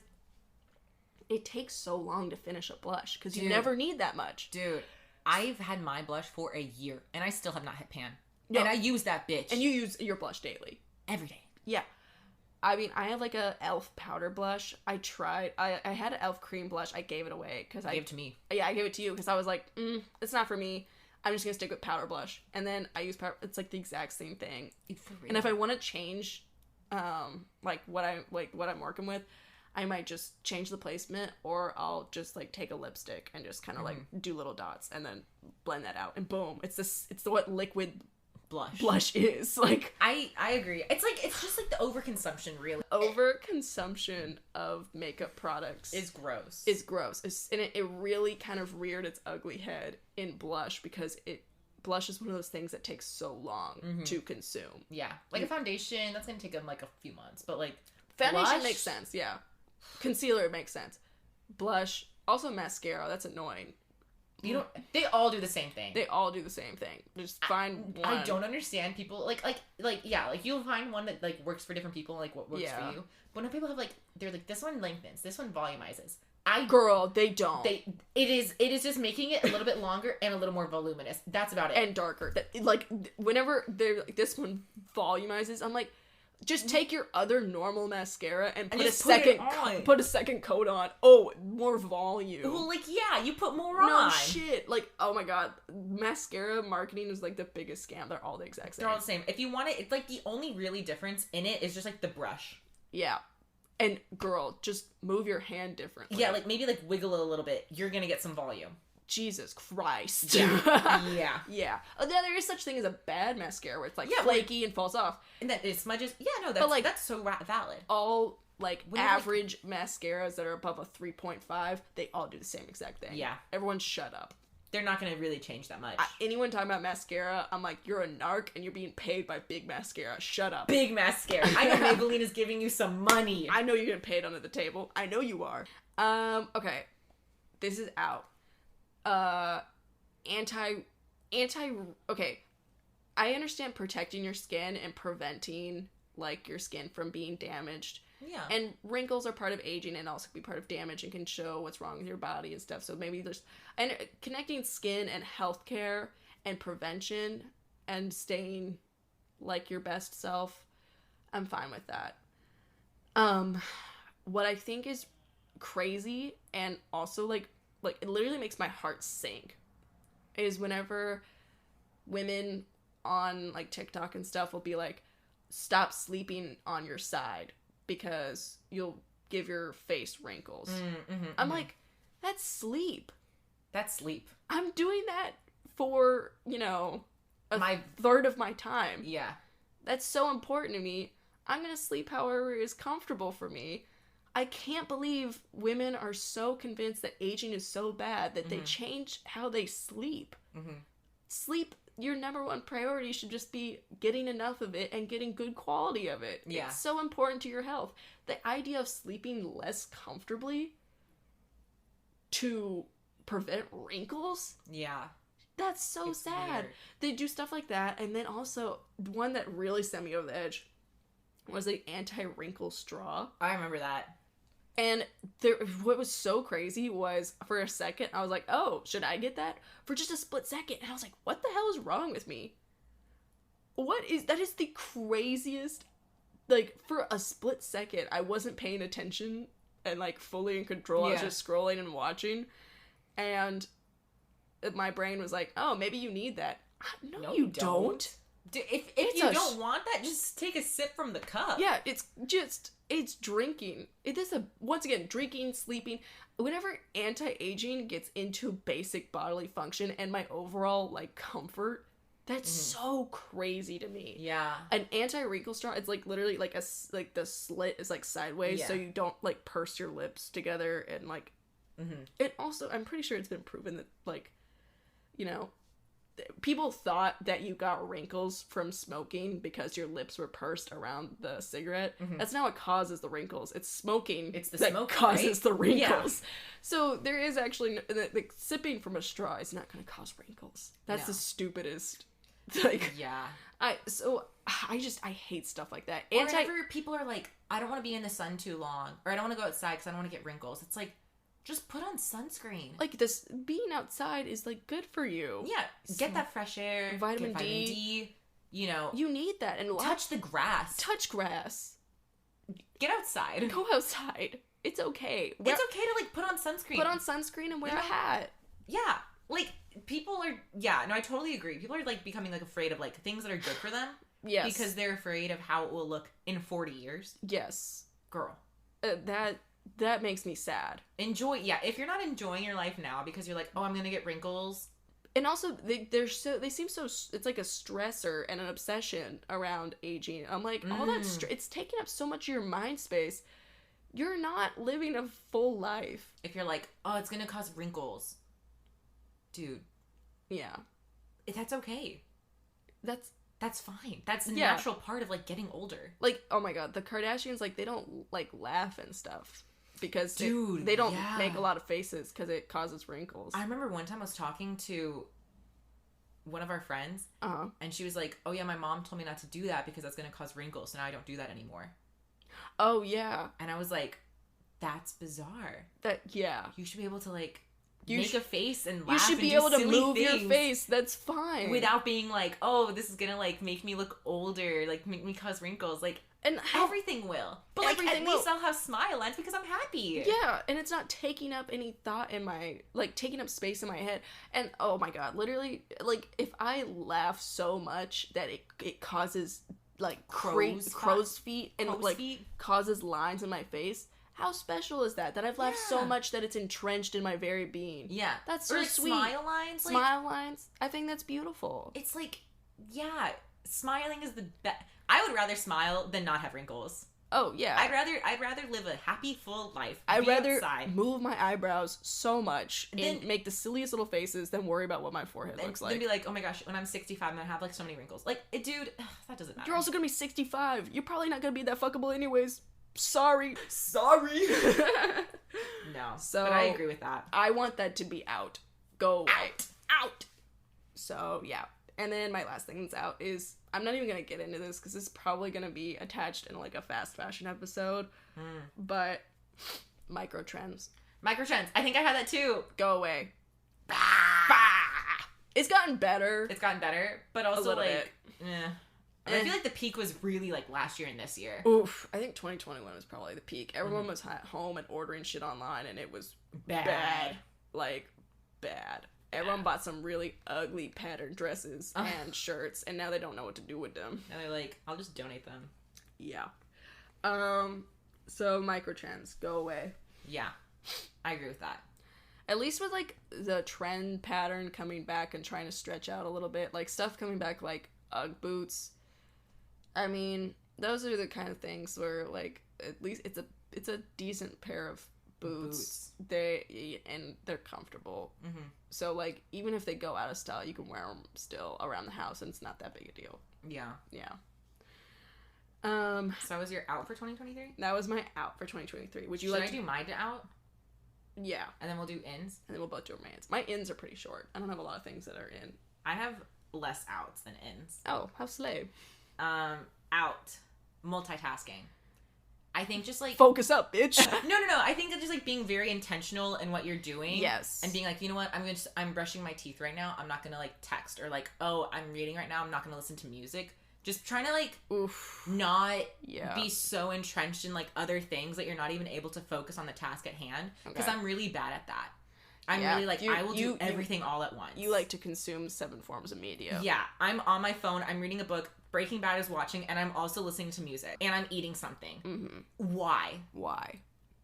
it takes so long to finish a blush. Because you never need that much. Dude, I've had my blush for a year. And I still have not hit pan. No. And I use that bitch. And you use your blush daily. Every day. Yeah. I mean, I have, like, a e.l.f. powder blush. I tried. I had an e.l.f. cream blush. I gave it away. Because I gave it to me. Yeah, I gave it to you. Because I was like, it's not for me. I'm just going to stick with powder blush. And then I use powder. It's, like, the exact same thing. And if I want to change, what I'm working with, I might just change the placement. Or I'll just, like, take a lipstick and just kind of, like, do little dots. And then blend that out. And boom. It's what liquid blush is. Like, I agree. It's just like the overconsumption, really. Overconsumption of makeup products is gross. And it really kind of reared its ugly head in blush because blush is one of those things that takes so long to consume. Yeah. Like a foundation, that's gonna take them like a few months. But like foundation blush makes sense, yeah. Concealer makes sense. Blush, also mascara, that's annoying. They all do the same thing. Just find one. I don't understand people you'll find one that like works for different people, like what works for you. But when people have they're like, this one lengthens, this one volumizes. Girl, they don't. It is just making it a little bit longer and a little more voluminous. That's about it. And darker. Like whenever they're like, this one volumizes, I'm like, just take your other normal mascara and put a second coat on. Oh, more volume. Well, you put more on. No shit. Like, oh my god, mascara marketing is like the biggest scam. They're all the exact same. They're all the same. If you want it, it's like the only really difference in it is just like the brush. Yeah. And girl, just move your hand differently. Yeah, like maybe like wiggle it a little bit. You're gonna get some volume. Jesus Christ. Yeah. Yeah. Oh, there is such thing as a bad mascara where it's like flaky and falls off. And that it smudges. Yeah, no, that's so valid. All average mascaras that are above a 3.5, they all do the same exact thing. Yeah. Everyone shut up. They're not going to really change that much. Anyone talking about mascara, I'm like, you're a narc and you're being paid by Big Mascara. Shut up. Big Mascara. I know Maybelline is giving you some money. I know you're getting paid under the table. I know you are. Okay. This is out. Okay. I understand protecting your skin and preventing, like, your skin from being damaged. Yeah. And wrinkles are part of aging and also can be part of damage and can show what's wrong with your body and stuff. So maybe and connecting skin and healthcare and prevention and staying like your best self, I'm fine with that. What I think is crazy and also like it literally makes my heart sink is whenever women on like TikTok and stuff will be like, stop sleeping on your side because you'll give your face wrinkles. I'm like, that's sleep. I'm doing that for, a third of my time. Yeah. That's so important to me. I'm going to sleep however is comfortable for me. I can't believe women are so convinced that aging is so bad that they change how they sleep. Sleep, your number one priority should just be getting enough of it and getting good quality of it. Yeah. It's so important to your health. The idea of sleeping less comfortably to prevent wrinkles? Yeah. That's so It's sad. weird. They do stuff like that, and then also, the one that really sent me over the edge was the anti-wrinkle straw. I remember that. And what was so crazy was, for a second, I was like, oh, should I get that? For just a split second. And I was like, what the hell is wrong with me? That is the craziest, like, for a split second, I wasn't paying attention and, like, fully in control. I was just scrolling and watching. And my brain was like, oh, maybe you need that. No, you don't. If you don't want that, just take a sip from the cup. Yeah, it's drinking. It is once again, drinking, sleeping. Whenever anti-aging gets into basic bodily function and my overall, like, comfort, that's so crazy to me. Yeah. An anti-wrinkle straw, it's, like, literally, like, the slit is, like, sideways, so you don't, like, purse your lips together, and, like, it also, I'm pretty sure it's been proven that, like, you know, people thought that you got wrinkles from smoking because your lips were pursed around the cigarette. That's not what causes the wrinkles. It's smoking. It's the that smoke causes the wrinkles. Yeah. So there is actually the sipping from a straw is not going to cause wrinkles. That's the stupidest. Like, yeah. I hate stuff like that. Or whenever people are like, I don't want to be in the sun too long, or I don't want to go outside because I don't want to get wrinkles. It's like, just put on sunscreen. Like, this being outside is, like, good for you. Yeah, get that fresh air, vitamin D. You know, you need that, and touch the grass. Touch grass. Get outside. Go outside. It's okay. It's okay to, like, put on sunscreen. Put on sunscreen and wear a hat. Yeah, like, people are. Yeah, no, I totally agree. People are, like, becoming, like, afraid of, like, things that are good for them. Yes. Because they're afraid of how it will look in 40 years. Yes. Girl. That makes me sad. Enjoy, if you're not enjoying your life now because you're like, oh, I'm gonna get wrinkles. And also, they seem so, it's like a stressor and an obsession around aging. I'm like, all that, it's taking up so much of your mind space. You're not living a full life. If you're like, oh, it's gonna cause wrinkles. Dude. Yeah. That's okay. That's fine. That's a Yeah. natural part of, like, getting older. Like, oh my god, the Kardashians, like, they don't, like, laugh and stuff. Because Dude, they don't make a lot of faces because it causes wrinkles. I remember one time I was talking to one of our friends, and she was like, oh yeah, my mom told me not to do that because that's going to cause wrinkles, so now I don't do that anymore. Oh, yeah. And I was like, that's bizarre. Yeah. You should be able to, like, make a face and laugh. You should be able to move your face. That's fine. Without being like, oh, this is gonna, like, make me look older, like, make me cause wrinkles. Like, and everything will. But, like, at least I'll have smile lines because I'm happy. Yeah, and it's not taking up any thought in my, like, taking up space in my head. And, oh my god, literally, like, if I laugh so much that it causes, like, crow's feet and, like, causes lines in my face, how special is that? That I've laughed so much that it's entrenched in my very being. Yeah. That's so sweet. Smile lines. Smile lines. I think that's beautiful. It's like, yeah, smiling is the best. I would rather smile than not have wrinkles. Oh, yeah. I'd rather live a happy, full life. I'd rather move my eyebrows so much and make the silliest little faces than worry about what my forehead looks like. Then be like, oh my gosh, when I'm 65, I'm gonna have, like, so many wrinkles. Like, dude, that doesn't matter. You're also gonna be 65. You're probably not gonna be that fuckable anyways. Sorry. No. So, but I agree with that. I want that to be out. Go away. Out. So, yeah. And then my last thing that's out is, I'm not even gonna get into this because it's probably gonna be attached in, like, a fast fashion episode. But microtrends. Microtrends. I think I had that too. Go away. Bah! It's gotten better. But also, a little like, I feel like the peak was really, like, last year and this year. Oof. I think 2021 was probably the peak. Everyone was at home and ordering shit online, and it was bad. Like, bad. Everyone bought some really ugly patterned dresses and shirts, and now they don't know what to do with them. And they're like, I'll just donate them. Yeah. So microtrends, go away. Yeah. I agree with that. At least with, like, the trend pattern coming back and trying to stretch out a little bit. Like, stuff coming back, like Ugg boots. I mean, those are the kind of things where, like, at least it's a decent pair of boots. They're comfortable. Mm-hmm. So, like, even if they go out of style, you can wear them still around the house, and it's not that big a deal. Yeah. Yeah. So that was your out for 2023? That was my out for 2023. Would you Should like I do my out? Yeah. And then we'll do ins? And then we'll both do our ins. My ins are pretty short. I don't have a lot of things that are in. I have less outs than ins. Oh, how slay. Out. Multitasking. I think just like... Focus up, bitch! No. I think that just like being very intentional in what you're doing. Yes. And being like, you know what? I'm brushing my teeth right now. I'm not gonna like text. Or like, oh, I'm reading right now. I'm not gonna listen to music. Just trying to like not be so entrenched in like other things that you're not even able to focus on the task at hand. Because I'm really bad at that. I'm really like, I will do everything all at once. You like to consume 7 forms of media. Yeah. I'm on my phone. I'm reading a book. Breaking Bad is watching. And I'm also listening to music. And I'm eating something. Mm-hmm. Why?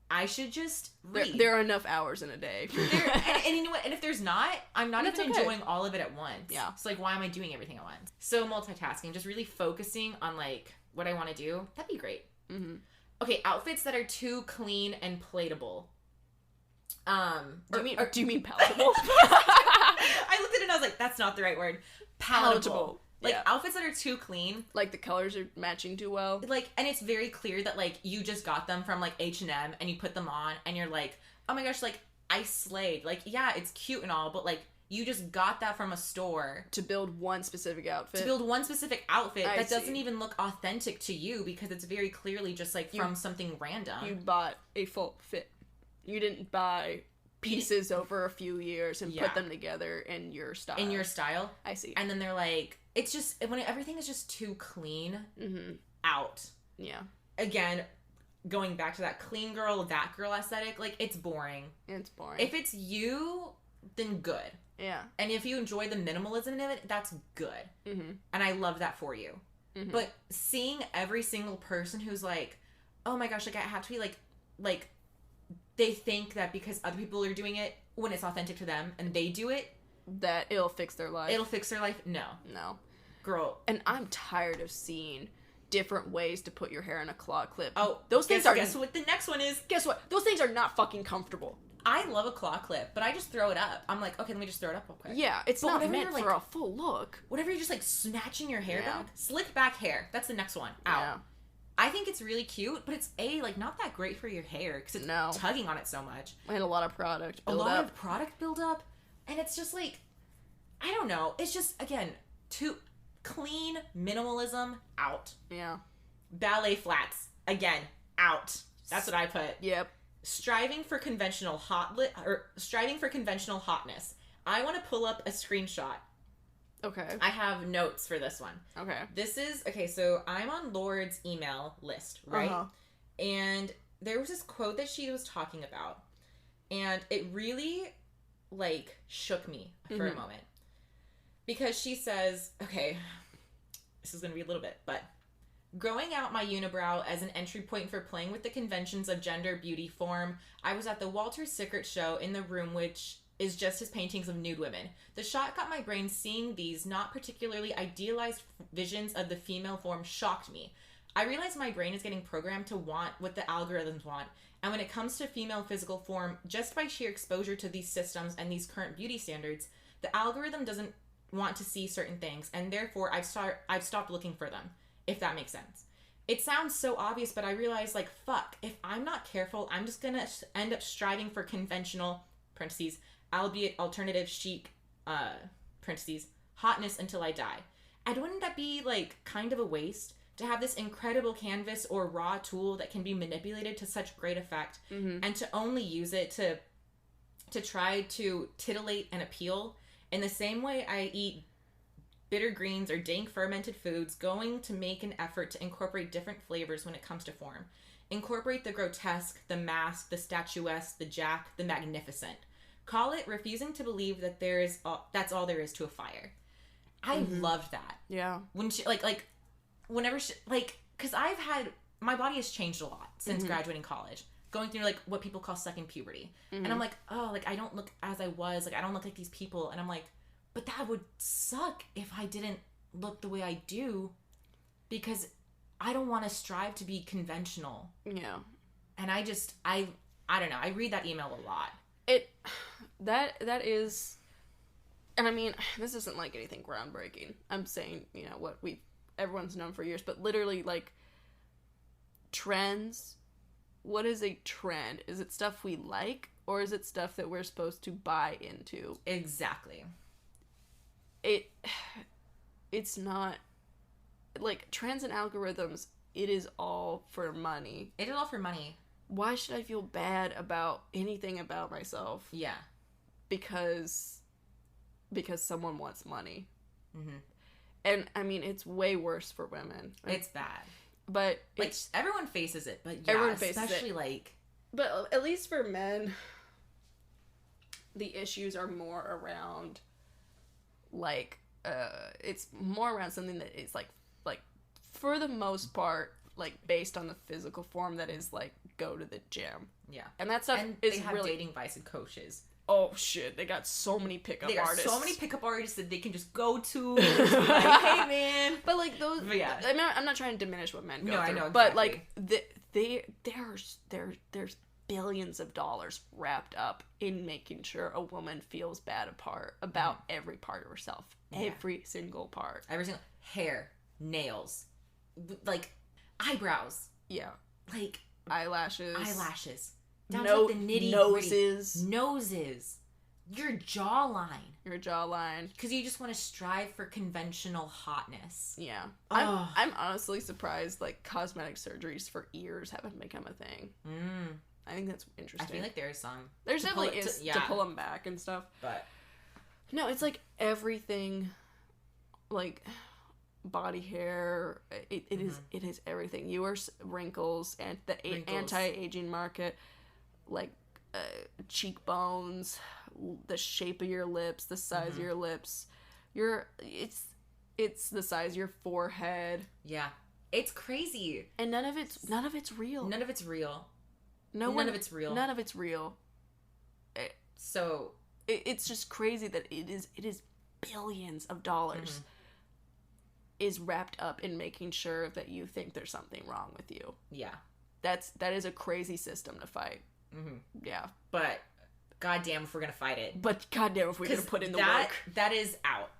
I should just read. There are enough hours in a day. and you know what? And if there's not, I'm not even enjoying all of it at once. Yeah. So like, why am I doing everything at once? So multitasking, just really focusing on like what I want to do. That'd be great. Mm-hmm. Okay, outfits that are too clean and plateable. Do you mean palatable? I looked at it and I was like, that's not the right word. Palatable. Like, outfits that are too clean. Like, the colors are matching too well. Like, and it's very clear that, like, you just got them from, like, H&M, and you put them on, and you're like, oh my gosh, like, I slayed. Like, yeah, it's cute and all, but, like, you just got that from a store. To build one specific outfit. That doesn't even look authentic to you, because it's very clearly just, like, from something random. You bought a full fit. You didn't buy pieces over a few years and put them together in your style. I see. And then they're like, it's just, when everything is just too clean, out. Yeah. Again, going back to that clean girl, that girl aesthetic, like, it's boring. It's boring. If it's you, then good. Yeah. And if you enjoy the minimalism of it, that's good. Mm-hmm. And I love that for you. Mm-hmm. But seeing every single person who's like, oh my gosh, like, I have to be like, they think that because other people are doing it, when it's authentic to them, and they do it, that it'll fix their life. No. Girl. And I'm tired of seeing different ways to put your hair in a claw clip. Oh, guess what the next one is? Guess what? Those things are not fucking comfortable. I love a claw clip, but I just throw it up. I'm like, okay, let me just throw it up real quick. Yeah, it's not meant for a full look. Whatever you're just like snatching your hair back. Slick back hair. That's the next one. Out. Yeah. I think it's really cute, but it's like not that great for your hair because it's tugging on it so much. And a lot of product build up. And it's just like, I don't know. It's just, again, too clean minimalism, out. Yeah. Ballet flats, again, out. That's what I put. Yep. Striving for conventional hotness. I want to pull up a screenshot. Okay. I have notes for this one. Okay. So I'm on Lord's email list, right? Uh-huh. And there was this quote that she was talking about. And it really, like, shook me for a moment. Because she says, okay, this is going to be a little bit, but growing out my unibrow as an entry point for playing with the conventions of gender, beauty, form, I was at the Walter Sickert show in the room, which is just his paintings of nude women. The shot got my brain seeing these not particularly idealized visions of the female form shocked me. I realized my brain is getting programmed to want what the algorithms want, and when it comes to female physical form, just by sheer exposure to these systems and these current beauty standards, the algorithm doesn't want to see certain things, and therefore I've stopped looking for them, if that makes sense. It sounds so obvious, but I realize, like, fuck, if I'm not careful, I'm just gonna end up striving for conventional, parentheses, albeit alternative chic, parentheses, hotness until I die. And wouldn't that be, like, kind of a waste to have this incredible canvas or raw tool that can be manipulated to such great effect, and to only use it to try to titillate and appeal? In the same way I eat bitter greens or dank fermented foods, going to make an effort to incorporate different flavors when it comes to form. Incorporate the grotesque, the masked, the statuesque, the jack, the magnificent. Call it refusing to believe that that's all there is to a fire. I loved that. Yeah. When she, whenever she, because my body has changed a lot since graduating college. Going through, like, what people call second puberty. And I'm like, oh, like, I don't look as I was. Like, I don't look like these people. And I'm like, but that would suck if I didn't look the way I do, because I don't want to strive to be conventional. Yeah. And I I don't know. I read that email a lot. That is, and I mean, this isn't like anything groundbreaking. I'm saying, you know, what everyone's known for years, but literally, like, trends. What is a trend? Is it stuff we like, or is it stuff that we're supposed to buy into? Exactly. It's not, like, trends and algorithms, it is all for money. It is all for money. Why should I feel bad about anything about myself? Yeah. Because someone wants money. Mm-hmm. And, I mean, it's way worse for women. Right? It's bad. But like, everyone faces it, but yeah, everyone faces especially it. Like... But at least for men, the issues are more around, like, it's more around something that is, like, for the most part, like, based on the physical form that is, like, go to the gym. Yeah. And that stuff and is they have really... dating advice and coaches. Oh, shit. They got so many pickup artists. So many pickup artists that they can just go to. Like, hey, man. But, like, those... But yeah. I'm not trying to diminish what men go through. I know, exactly. But, like, there's billions of dollars wrapped up in making sure a woman feels bad about every part of herself. Yeah. Every single part. Every single... Hair. Nails. Like, eyebrows. Yeah. Like... Eyelashes. Down to like the nitty noses. Noses. Your jawline. Because you just want to strive for conventional hotness. Yeah. I'm honestly surprised, like, cosmetic surgeries for ears haven't become a thing. I think that's interesting. I feel like there's some. There's definitely is to pull them back and stuff. But. No, it's like everything, like, body hair, it is everything. Wrinkles and the anti-aging market, like, cheekbones, the shape of your lips, the size of your lips, it's the size of your forehead. Yeah, it's crazy, and none of it's real. None of it's real. None of it's real. So it's just crazy that it is billions of dollars is wrapped up in making sure that you think there's something wrong with you. Yeah, that is a crazy system to fight. Yeah, but goddamn if we're gonna fight it. But goddamn if we're gonna put in the work. That is out.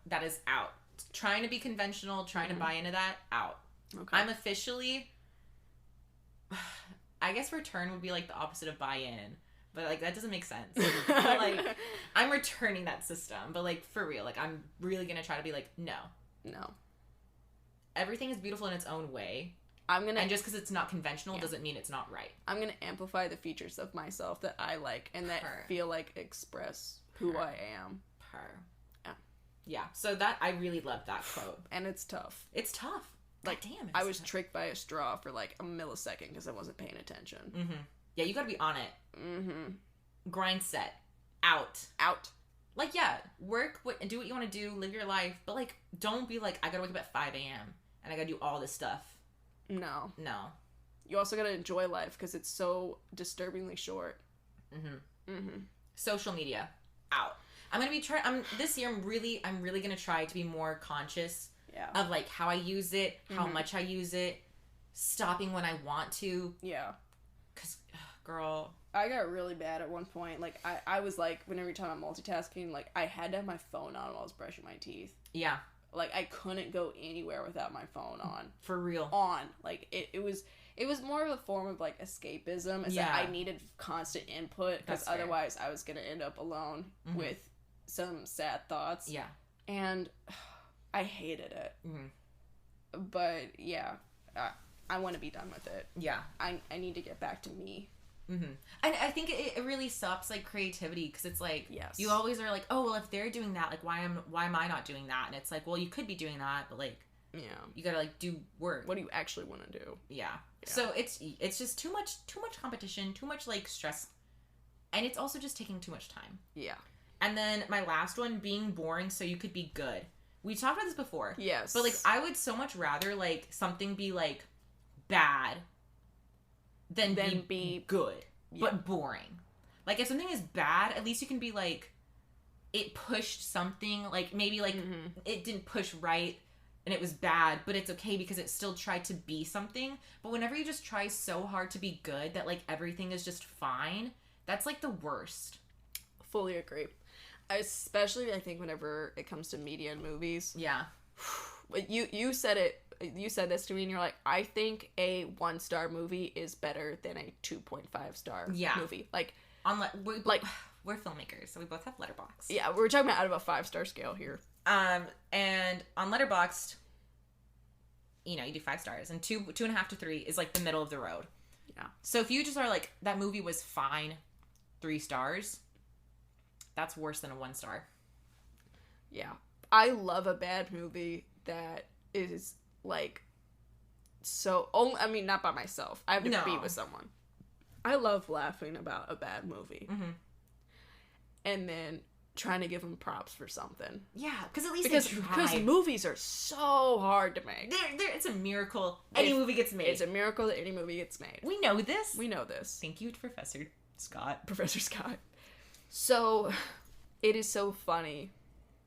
Trying to be conventional, trying to buy into that, out. Okay. I'm officially... I guess return would be, like, the opposite of buy-in. But, like, that doesn't make sense. But, like, I'm returning that system. But, like, for real, like, I'm really gonna try to be like, no. Everything is beautiful in its own way. And just because it's not conventional doesn't mean it's not right. I'm gonna amplify the features of myself that I like and that feel like express who I am. Yeah. So that, I really love that quote. And it's tough. Like, damn. I was tricked by a straw for like a millisecond because I wasn't paying attention. Yeah, you gotta be on it. Grind set. Out. Like, yeah, work, do what you want to do, live your life, but, like, don't be like, I gotta wake up at 5 a.m. and I gotta do all this stuff. No. You also gotta enjoy life because it's so disturbingly short. Social media. Out. I'm gonna be this year I'm really gonna try to be more conscious of, like, how I use it, how much I use it, stopping when I want to. Yeah. Cause, girl, I got really bad at one point. Like, I was like, whenever you're talking about multitasking, like, I had to have my phone on while I was brushing my teeth. Yeah. Like, I couldn't go anywhere without my phone on. For real. Like, it was more of a form of, like, escapism. It's that I needed constant input because otherwise I was going to end up alone with some sad thoughts. Yeah. And I hated it. But, yeah, I want to be done with it. Yeah. I need to get back to me. And I think it really sucks, like, creativity, because it's like, you always are like, oh, well, if they're doing that, like, why am I not doing that? And it's like, well, you could be doing that, but, like, you gotta, like, do work. What do you actually want to do? Yeah. So it's just too much competition, too much, like, stress, and it's also just taking too much time. Yeah. And then my last one, being boring so you could be good. We talked about this before. Yes. But, like, I would so much rather, like, something be, like, bad than be good, but boring. Like, if something is bad, at least you can be like, it pushed something, like, maybe, like, it didn't push right, and it was bad, but it's okay because it still tried to be something. But whenever you just try so hard to be good that, like, everything is just fine, that's, like, the worst. Fully agree. Especially, I think, whenever it comes to media and movies. Yeah. You said it. You said this to me, and you're like, I think a 1-star movie is better than a 2.5-star movie. Like, we're filmmakers, so we both have Letterboxd. Yeah, we're talking about out of a 5-star scale here. And on Letterboxd, you do 5 stars, and 2.5 to 3 is like the middle of the road. Yeah. So if you just are like, that movie was fine, 3 stars, that's worse than a 1 star. Yeah. I love a bad movie that is like so. I mean, not by myself. I have to be with someone. I love laughing about a bad movie, and then trying to give them props for something. Yeah, because at least because movies are so hard to make. It's a miracle any movie gets made. It's a miracle that any movie gets made. We know this. Thank you, Professor Scott. So, it is so funny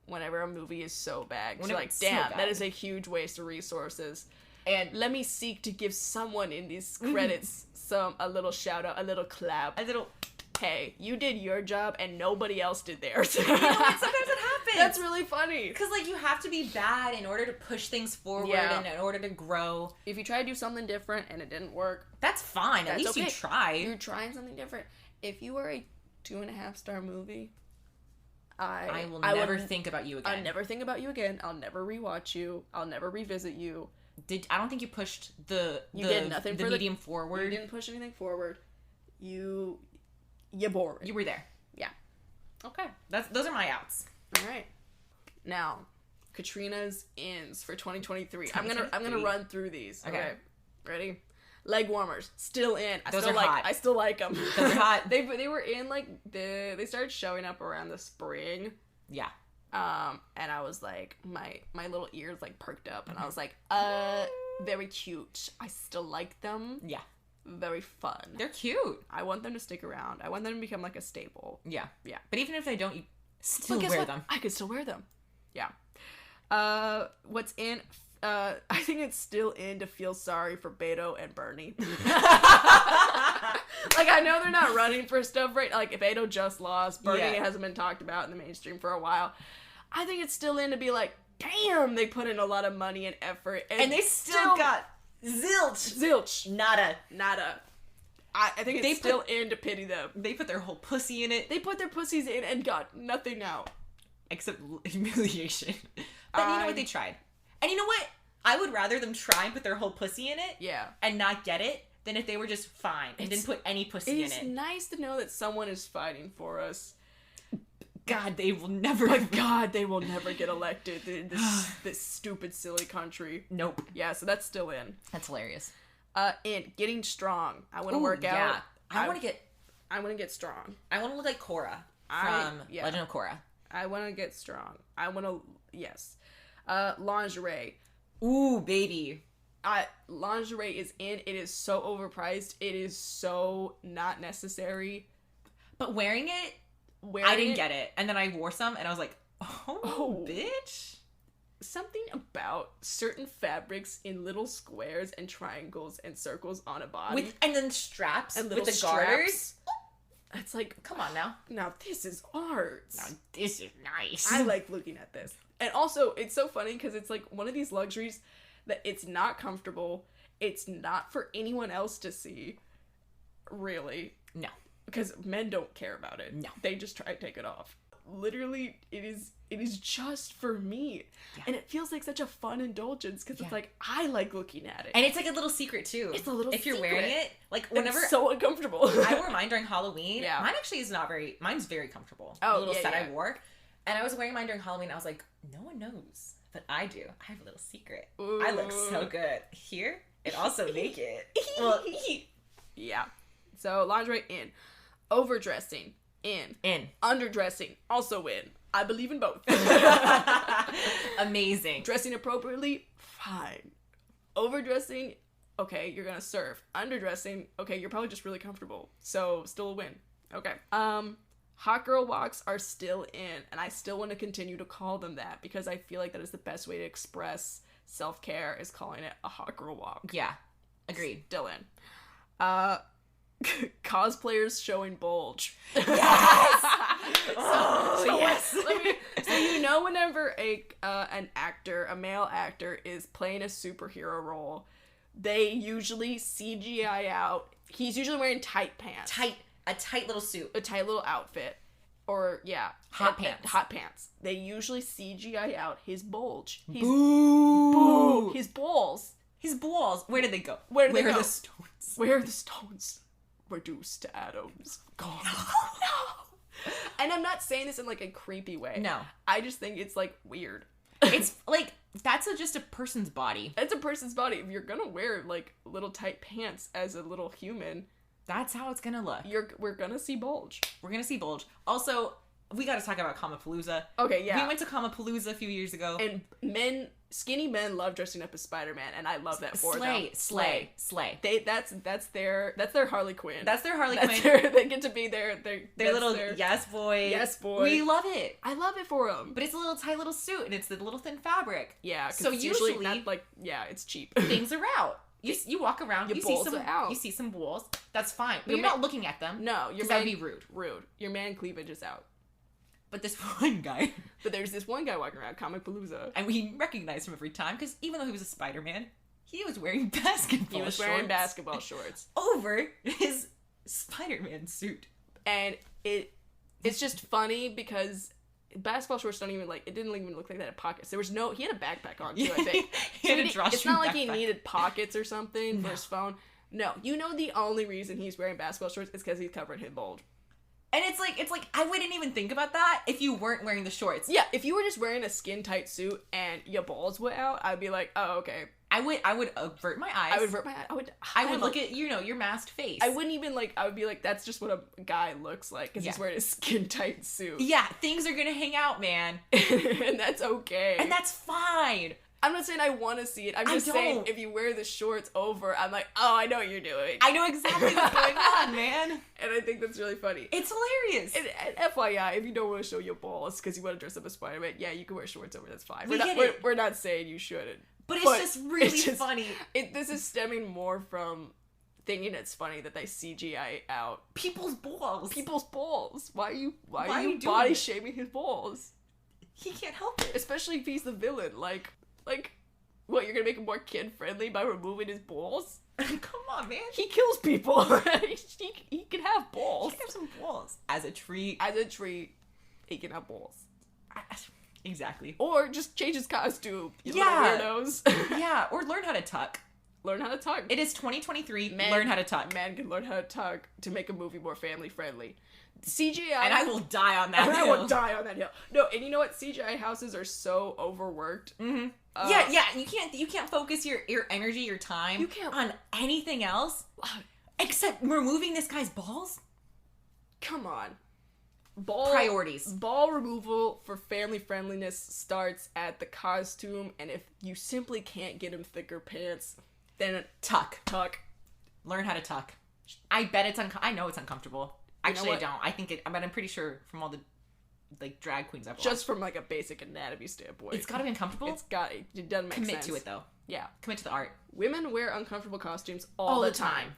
whenever a movie is so bad. You're like, damn, that is a huge waste of resources. And let me seek to give someone in these credits a little shout out, a little clap. Hey, you did your job and nobody else did theirs. You know what? Sometimes it happens. That's really funny. Because, like, you have to be bad in order to push things forward and in order to grow. If you try to do something different and it didn't work, that's fine. At least you tried. You're trying something different. If you were a 2.5-star movie, I will never think about you again. I'll never think about you again. I'll never rewatch you. I'll never revisit you. I don't think you pushed the medium forward. You didn't push anything forward. You're boring. You were there. Yeah. Okay. Those are my outs. All right. Now, Katrina's ins for 2023. I'm gonna run through these. Okay. Ready? Leg warmers still in. I still like them. Those are hot. They were in they started showing up around the spring. Yeah. And I was like, my little ears perked up, and I was like, very cute. I still like them. Yeah. Very fun. They're cute. I want them to stick around. I want them to become a staple. Yeah. Yeah. But even if they don't, you still wear them. I could still wear them. Yeah. What's in? I think it's still in to feel sorry for Beto and Bernie. I know they're not running for stuff right. If Beto just lost, Bernie hasn't been talked about in the mainstream for a while. I think it's still in to be like, damn, they put in a lot of money and effort, and they still got zilch, nada. I think it's still in to pity them. They put their whole pussy in it. They put their pussies in and got nothing out except humiliation. But you know what? They tried. And you know what? I would rather them try and put their whole pussy in it and not get it than if they were just fine and didn't put any pussy in it. It's nice to know that someone is fighting for us. God, they will never get elected in this stupid, silly country. Nope. Yeah, so that's still in. That's hilarious. In getting strong. I want to work out. Yeah. I want to get strong. I want to look like Korra from Legend of Korra. I want to get strong. I want to, yes. Lingerie. Ooh, baby. Lingerie is in. It is so overpriced. It is so not necessary. But wearing it, I didn't get it. And then I wore some and I was like, oh, bitch. Something about certain fabrics in little squares and triangles and circles on a body. And then straps and with the garters. It's like, come on now. Now this is art. Now this is nice. I like looking at this. And also, it's so funny because it's one of these luxuries that it's not comfortable. It's not for anyone else to see. Really. No. Because men don't care about it. No. They just try to take it off. Literally, it is just for me. Yeah. And it feels like such a fun indulgence because it's I like looking at it. And it's a little secret too. It's a little if you're wearing it, whenever it's so uncomfortable. I wore mine during Halloween. Yeah. Mine actually is mine's very comfortable. Oh, the little set I wore. And I was wearing mine during Halloween. I was like, no one knows, but I do. I have a little secret. Ooh. I look so good here and also naked. Well, yeah. So lingerie in, overdressing in, underdressing also in. I believe in both. Amazing. Dressing appropriately, fine. Overdressing, okay, you're gonna serve. Underdressing, okay, you're probably just really comfortable. So still a win. Okay. Hot girl walks are still in, and I still want to continue to call them that because I feel like that is the best way to express self-care is calling it a hot girl walk. Yeah. Agreed. Still in. Cosplayers showing bulge. Yes! So whenever an actor, a male actor, is playing a superhero role, they usually CGI out. He's usually wearing tight pants. A tight little suit. A tight little outfit. Or, yeah. Hot pants. Hot pants. They usually CGI out his bulge. Boo! His balls. His balls. Where did they go? Where did they Where go? are the stones? Where are the stones? Reduced to atoms. Gone. No. And I'm not saying this in, like, a creepy way. No. I just think it's, like, weird. It's, like, that's just a person's body. It's a person's body. If you're gonna wear, like, little tight pants as a little human... That's how it's gonna look. We're gonna see bulge. We're gonna see bulge. Also, we gotta talk about Comapalooza. Okay, yeah. We went to Comapalooza a few years ago. And skinny men love dressing up as Spider-Man, and I love that for them. Slay. That's their Harley Quinn. That's their Harley Quinn. They get to be their little yes boy. Yes boy. We love it. I love it for them. But it's a little tight little suit, and it's the little thin fabric. Yeah. So it's usually not like it's cheap. Things are out. You walk around, you see some out. You see some balls. That's fine. But you're not looking at them. No, that would be rude. Rude. Your man cleavage is out. But this one guy. But there's this one guy walking around, Comicpalooza. And we recognize him every time, because even though he was a Spider-Man, he was wearing basketball shorts. He was wearing basketball shorts. Over his Spider-Man suit. And it's just funny because basketball shorts don't even it didn't even look like that had pockets. He had a backpack on too, I think. It's not like he needed pockets or something for his phone. No, the only reason he's wearing basketball shorts is because he's covering his bulge. And it's like I wouldn't even think about that if you weren't wearing the shorts. Yeah, if you were just wearing a skin tight suit and your balls were out, I'd be like, oh, okay. I would avert my eyes. I would look at your masked face. I wouldn't even I would be like, that's just what a guy looks like because he's wearing a skin tight suit. Yeah, things are gonna hang out, man. And that's okay. And that's fine. I'm not saying I want to see it. I'm just saying if you wear the shorts over, I'm like, oh, I know what you're doing. I know exactly what's going on, man. And I think that's really funny. It's hilarious. And FYI, if you don't want to show your balls because you want to dress up as Spider-Man, yeah, you can wear shorts over. That's fine. We're not saying you shouldn't. But it's just really funny. This is stemming more from thinking it's funny that they CGI out people's balls. Why are you body shaming his balls? He can't help it. Especially if he's the villain. What, you're gonna make him more kid-friendly by removing his balls? Come on, man. He kills people. he can have balls. He can have some balls. As a treat, he can have balls. Exactly. Or just change his costume. Little weirdos. Yeah, or learn how to tuck. Learn how to tuck. It is 2023. Learn how to tuck. Man can learn how to tuck to make a movie more family-friendly. CGI... And I will die on that hill. I will die on that hill. No, and you know what? CGI houses are so overworked. Mm-hmm. Yeah. You can't focus your energy, your time on anything else except removing this guy's balls. Come on. Priorities. Ball removal for family friendliness starts at the costume, and if you simply can't get him thicker pants, then tuck. Learn how to tuck. I bet I know it's uncomfortable. Actually, I don't. I think but I'm pretty sure from all the drag queens I've watched. Just from a basic anatomy standpoint. It's gotta be uncomfortable. It doesn't make sense. Commit to it though. Yeah. Commit to the art. Women wear uncomfortable costumes all the time.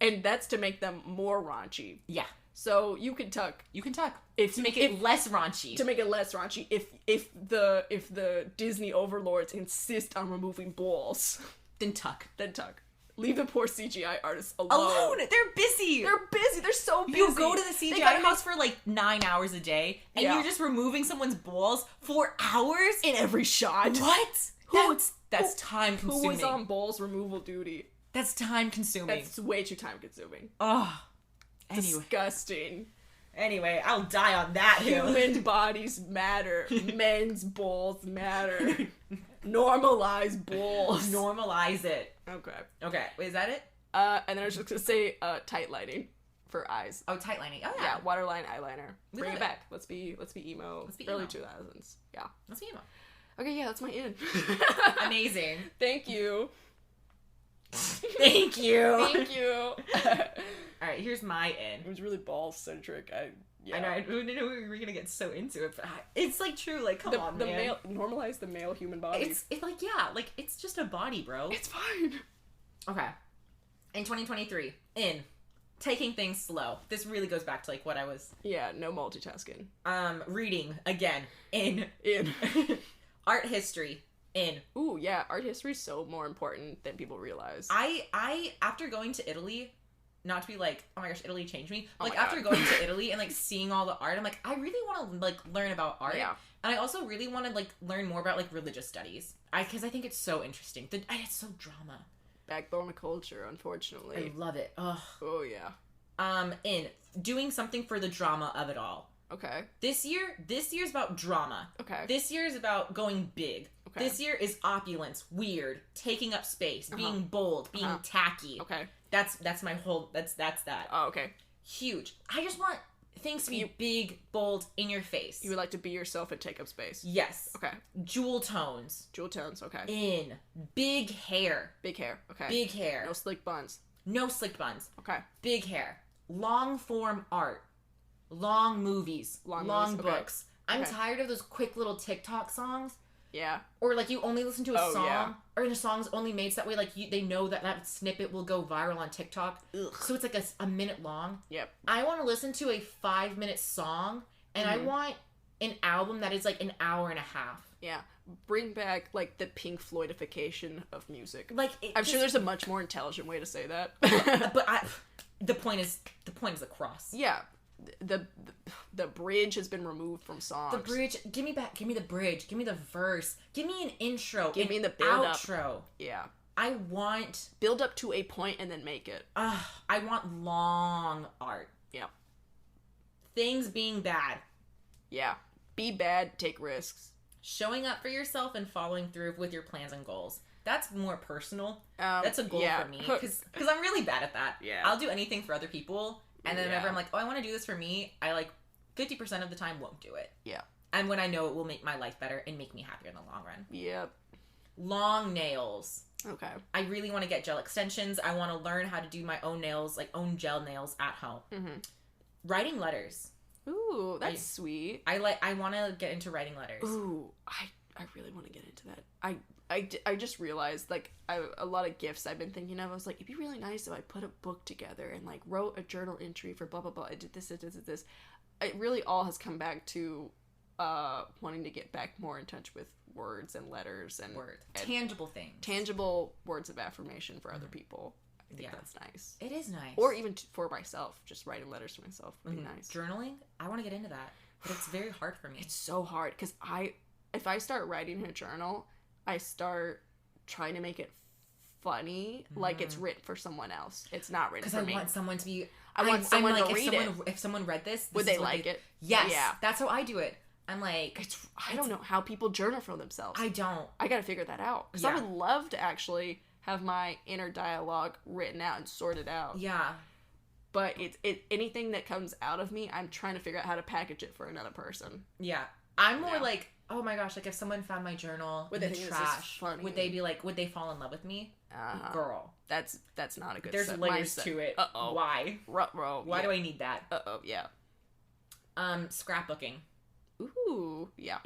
And that's to make them more raunchy. Yeah. So you can tuck. To make it less raunchy. If the Disney overlords insist on removing balls, then tuck. Leave the poor CGI artists alone. They're busy. They're so busy. You go to the CGI house for 9 hours a day, and you're just removing someone's balls for hours in every shot. What? That's time consuming. Who was on balls removal duty? That's time consuming. That's way too time consuming. Oh. Disgusting. Anyway, I'll die on that hill. Human bodies matter. Men's balls matter. Normalize balls. Normalize it. Okay. Wait, is that it? And then I was just gonna say tight lining for eyes. Oh, tight lining. Oh yeah. Yeah, waterline eyeliner. Bring it back. Let's be emo. Early 2000s. Yeah. Let's be emo. Okay, yeah, that's my in. Amazing. Thank you. Thank you. Thank you. All right, here's my in. It was really ball centric. I know, I didn't know we were gonna get so into it, but it's like true, like, come on, man. Normalize the male human body. It's like, yeah, like, it's just a body, bro. It's fine. Okay. In 2023, in taking things slow. This really goes back to, like, what I was... Yeah, no multitasking. Reading, again, in. Art history, in. Ooh, yeah, art history is so more important than people realize. I after going to Italy, not to be like, oh my gosh, Italy changed me. Like, after going to Italy and, like, seeing all the art, I'm like, I really want to, like, learn about art. Yeah. And I also really want to, like, learn more about, like, religious studies. Because I think it's so interesting. It's so drama. Backbone of culture, unfortunately. I love it. Ugh. Oh, yeah. In doing something for the drama of it all. Okay. This year's about drama. Okay. This year is about going big. Okay. This year is opulence, weird, taking up space, being bold, being tacky. Okay. That's my whole, that's that. Oh, okay. Huge. I just want things to be big, bold, in your face. You would like to be yourself and take up space. Yes. Okay. Jewel tones. Jewel tones, okay. In. Big hair. Big hair, okay. Big hair. No slick buns. No slick buns. Okay. Big hair. Long form art. Long movies. Long books. Okay. I'm tired of those quick little TikTok songs. Yeah. Or, like, you only listen to a song, or the song's only made so that way, like, they know that snippet will go viral on TikTok. Ugh. So it's, like, a minute long. Yep. I want to listen to a 5-minute song, and I want an album that is, like, an hour and a half. Yeah. Bring back, like, the Pink Floydification of music. Like, I'm sure there's a much more intelligent way to say that. but the point is the cross. Yeah. The bridge has been removed from songs. The bridge, give me the bridge, give me the verse, give me an intro, give me the build outro. Up. Yeah. I want build up to a point and then make it. I want long art. Yeah. Things being bad. Yeah. Be bad, take risks. Showing up for yourself and following through with your plans and goals. That's more personal. That's a goal for me because I'm really bad at that. Yeah. I'll do anything for other people. And then whenever I'm like, oh, I want to do this for me, I, like, 50% of the time won't do it. Yeah. And when I know it will make my life better and make me happier in the long run. Yep. Long nails. Okay. I really want to get gel extensions. I want to learn how to do my own nails, like, own gel nails at home. Mm-hmm. Writing letters. Ooh, that's sweet. I want to get into writing letters. Ooh, I really want to get into that. I just realized, like, a lot of gifts I've been thinking of. I was like, it'd be really nice if I put a book together and, like, wrote a journal entry for blah, blah, blah. I did this. It really all has come back to wanting to get back more in touch with words and letters and tangible things. Tangible words of affirmation for other people. I think that's nice. It is nice. Or even for myself, just writing letters to myself would be nice. Journaling? I want to get into that. But it's very hard for me. It's so hard because if I start writing in a journal, I start trying to make it funny, like it's written for someone else. It's not written for me. Because I want someone to be... I want someone to read it. If someone read this would they like it? Yes. Yeah. That's how I do it. I'm like... I don't know how people journal for themselves. I don't. I gotta figure that out. Because I would love to actually have my inner dialogue written out and sorted out. Yeah. But it's anything that comes out of me, I'm trying to figure out how to package it for another person. Yeah. I'm more like... Oh my gosh, like if someone found my journal in the trash, would they be like, would they fall in love with me? Girl. That's not a good There's layers mindset. to it. Uh-oh. Why? Ruh-roh. Why do I need that? Uh-oh, yeah. Scrapbooking. Ooh, yeah.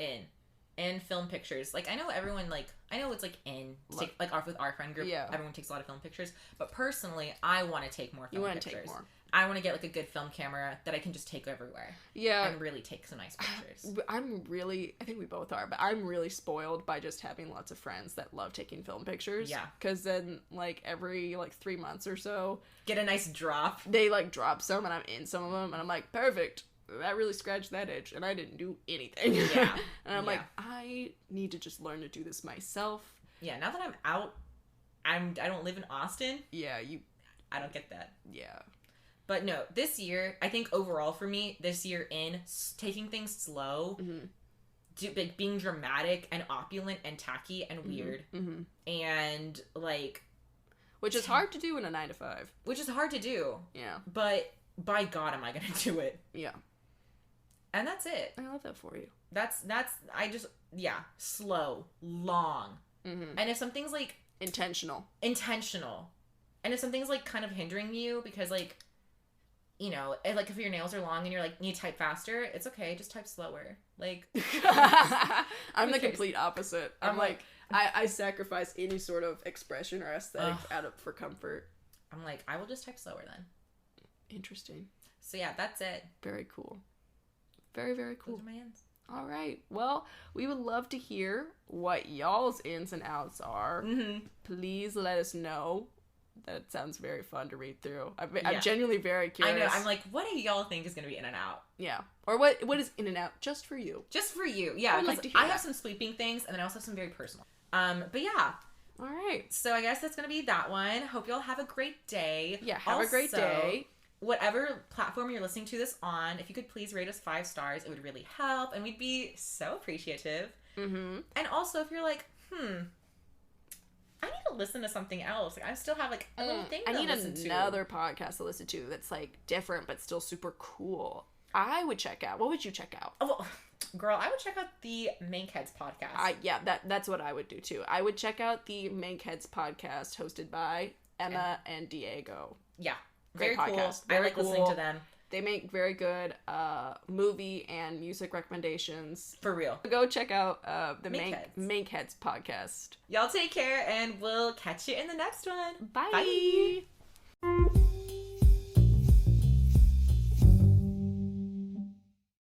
And film pictures. Like, I know everyone, like, I know it's, like, take, like, with our friend group, everyone takes a lot of film pictures. But personally, I want to take more film pictures. You want to take more. I want to get, like, a good film camera that I can just take everywhere. Yeah. And really take some nice pictures. I think we both are, but I'm really spoiled by just having lots of friends that love taking film pictures. Yeah. Because then, like, every, like, 3 months or so... Get a nice drop. They, like, drop some, and I'm in some of them, and I'm like, perfect. That really scratched that itch, and I didn't do anything. Yeah. And I'm like, I need to just learn to do this myself. Yeah, now that I'm out, I don't live in Austin. Yeah, I don't get that. Yeah. But no, this year, I think overall for me, this year taking things slow, being dramatic and opulent and tacky and weird, and like... Which is hard to do in a 9-to-5. Which is hard to do. Yeah. But by God, am I going to do it. Yeah. And that's it. I love that for you. Slow, long. Mm-hmm. And if something's like... Intentional. And if something's like kind of hindering you because like... you know, like if your nails are long and you're like, you type faster, it's okay, just type slower. Like, I'm the complete opposite. I'm like, I sacrifice any sort of expression or aesthetic for comfort. I'm like, I will just type slower then. Interesting. So yeah, that's it. Very cool. Very, very cool. Those are my ends. All right. Well, we would love to hear what y'all's ins and outs are. Mm-hmm. Please let us know. That sounds very fun to read through. I'm genuinely very curious. I know. I'm like, what do y'all think is going to be in and out? Yeah. Or what is in and out just for you? Just for you. Yeah. I'd like to hear I have some sweeping things, and then I also have some very personal. But yeah. All right. So I guess that's going to be that one. Hope y'all have a great day. Yeah, have a great day. Whatever platform you're listening to this on, if you could please rate us 5 stars, it would really help, and we'd be so appreciative. Mm-hmm. And also, if you're like, I need to listen to something else. Like, I still have like a little thing to listen to. I need another podcast to listen to that's like different but still super cool. I would check out. What would you check out? Oh, well, girl, I would check out the Mankheads podcast. That's what I would do too. I would check out the Mankheads podcast hosted by Emma and Diego. Yeah. Great very podcast. Cool. I like listening to them. They make very good movie and music recommendations. For real. Go check out the Mankheads podcast. Y'all take care, and we'll catch you in the next one. Bye. Bye.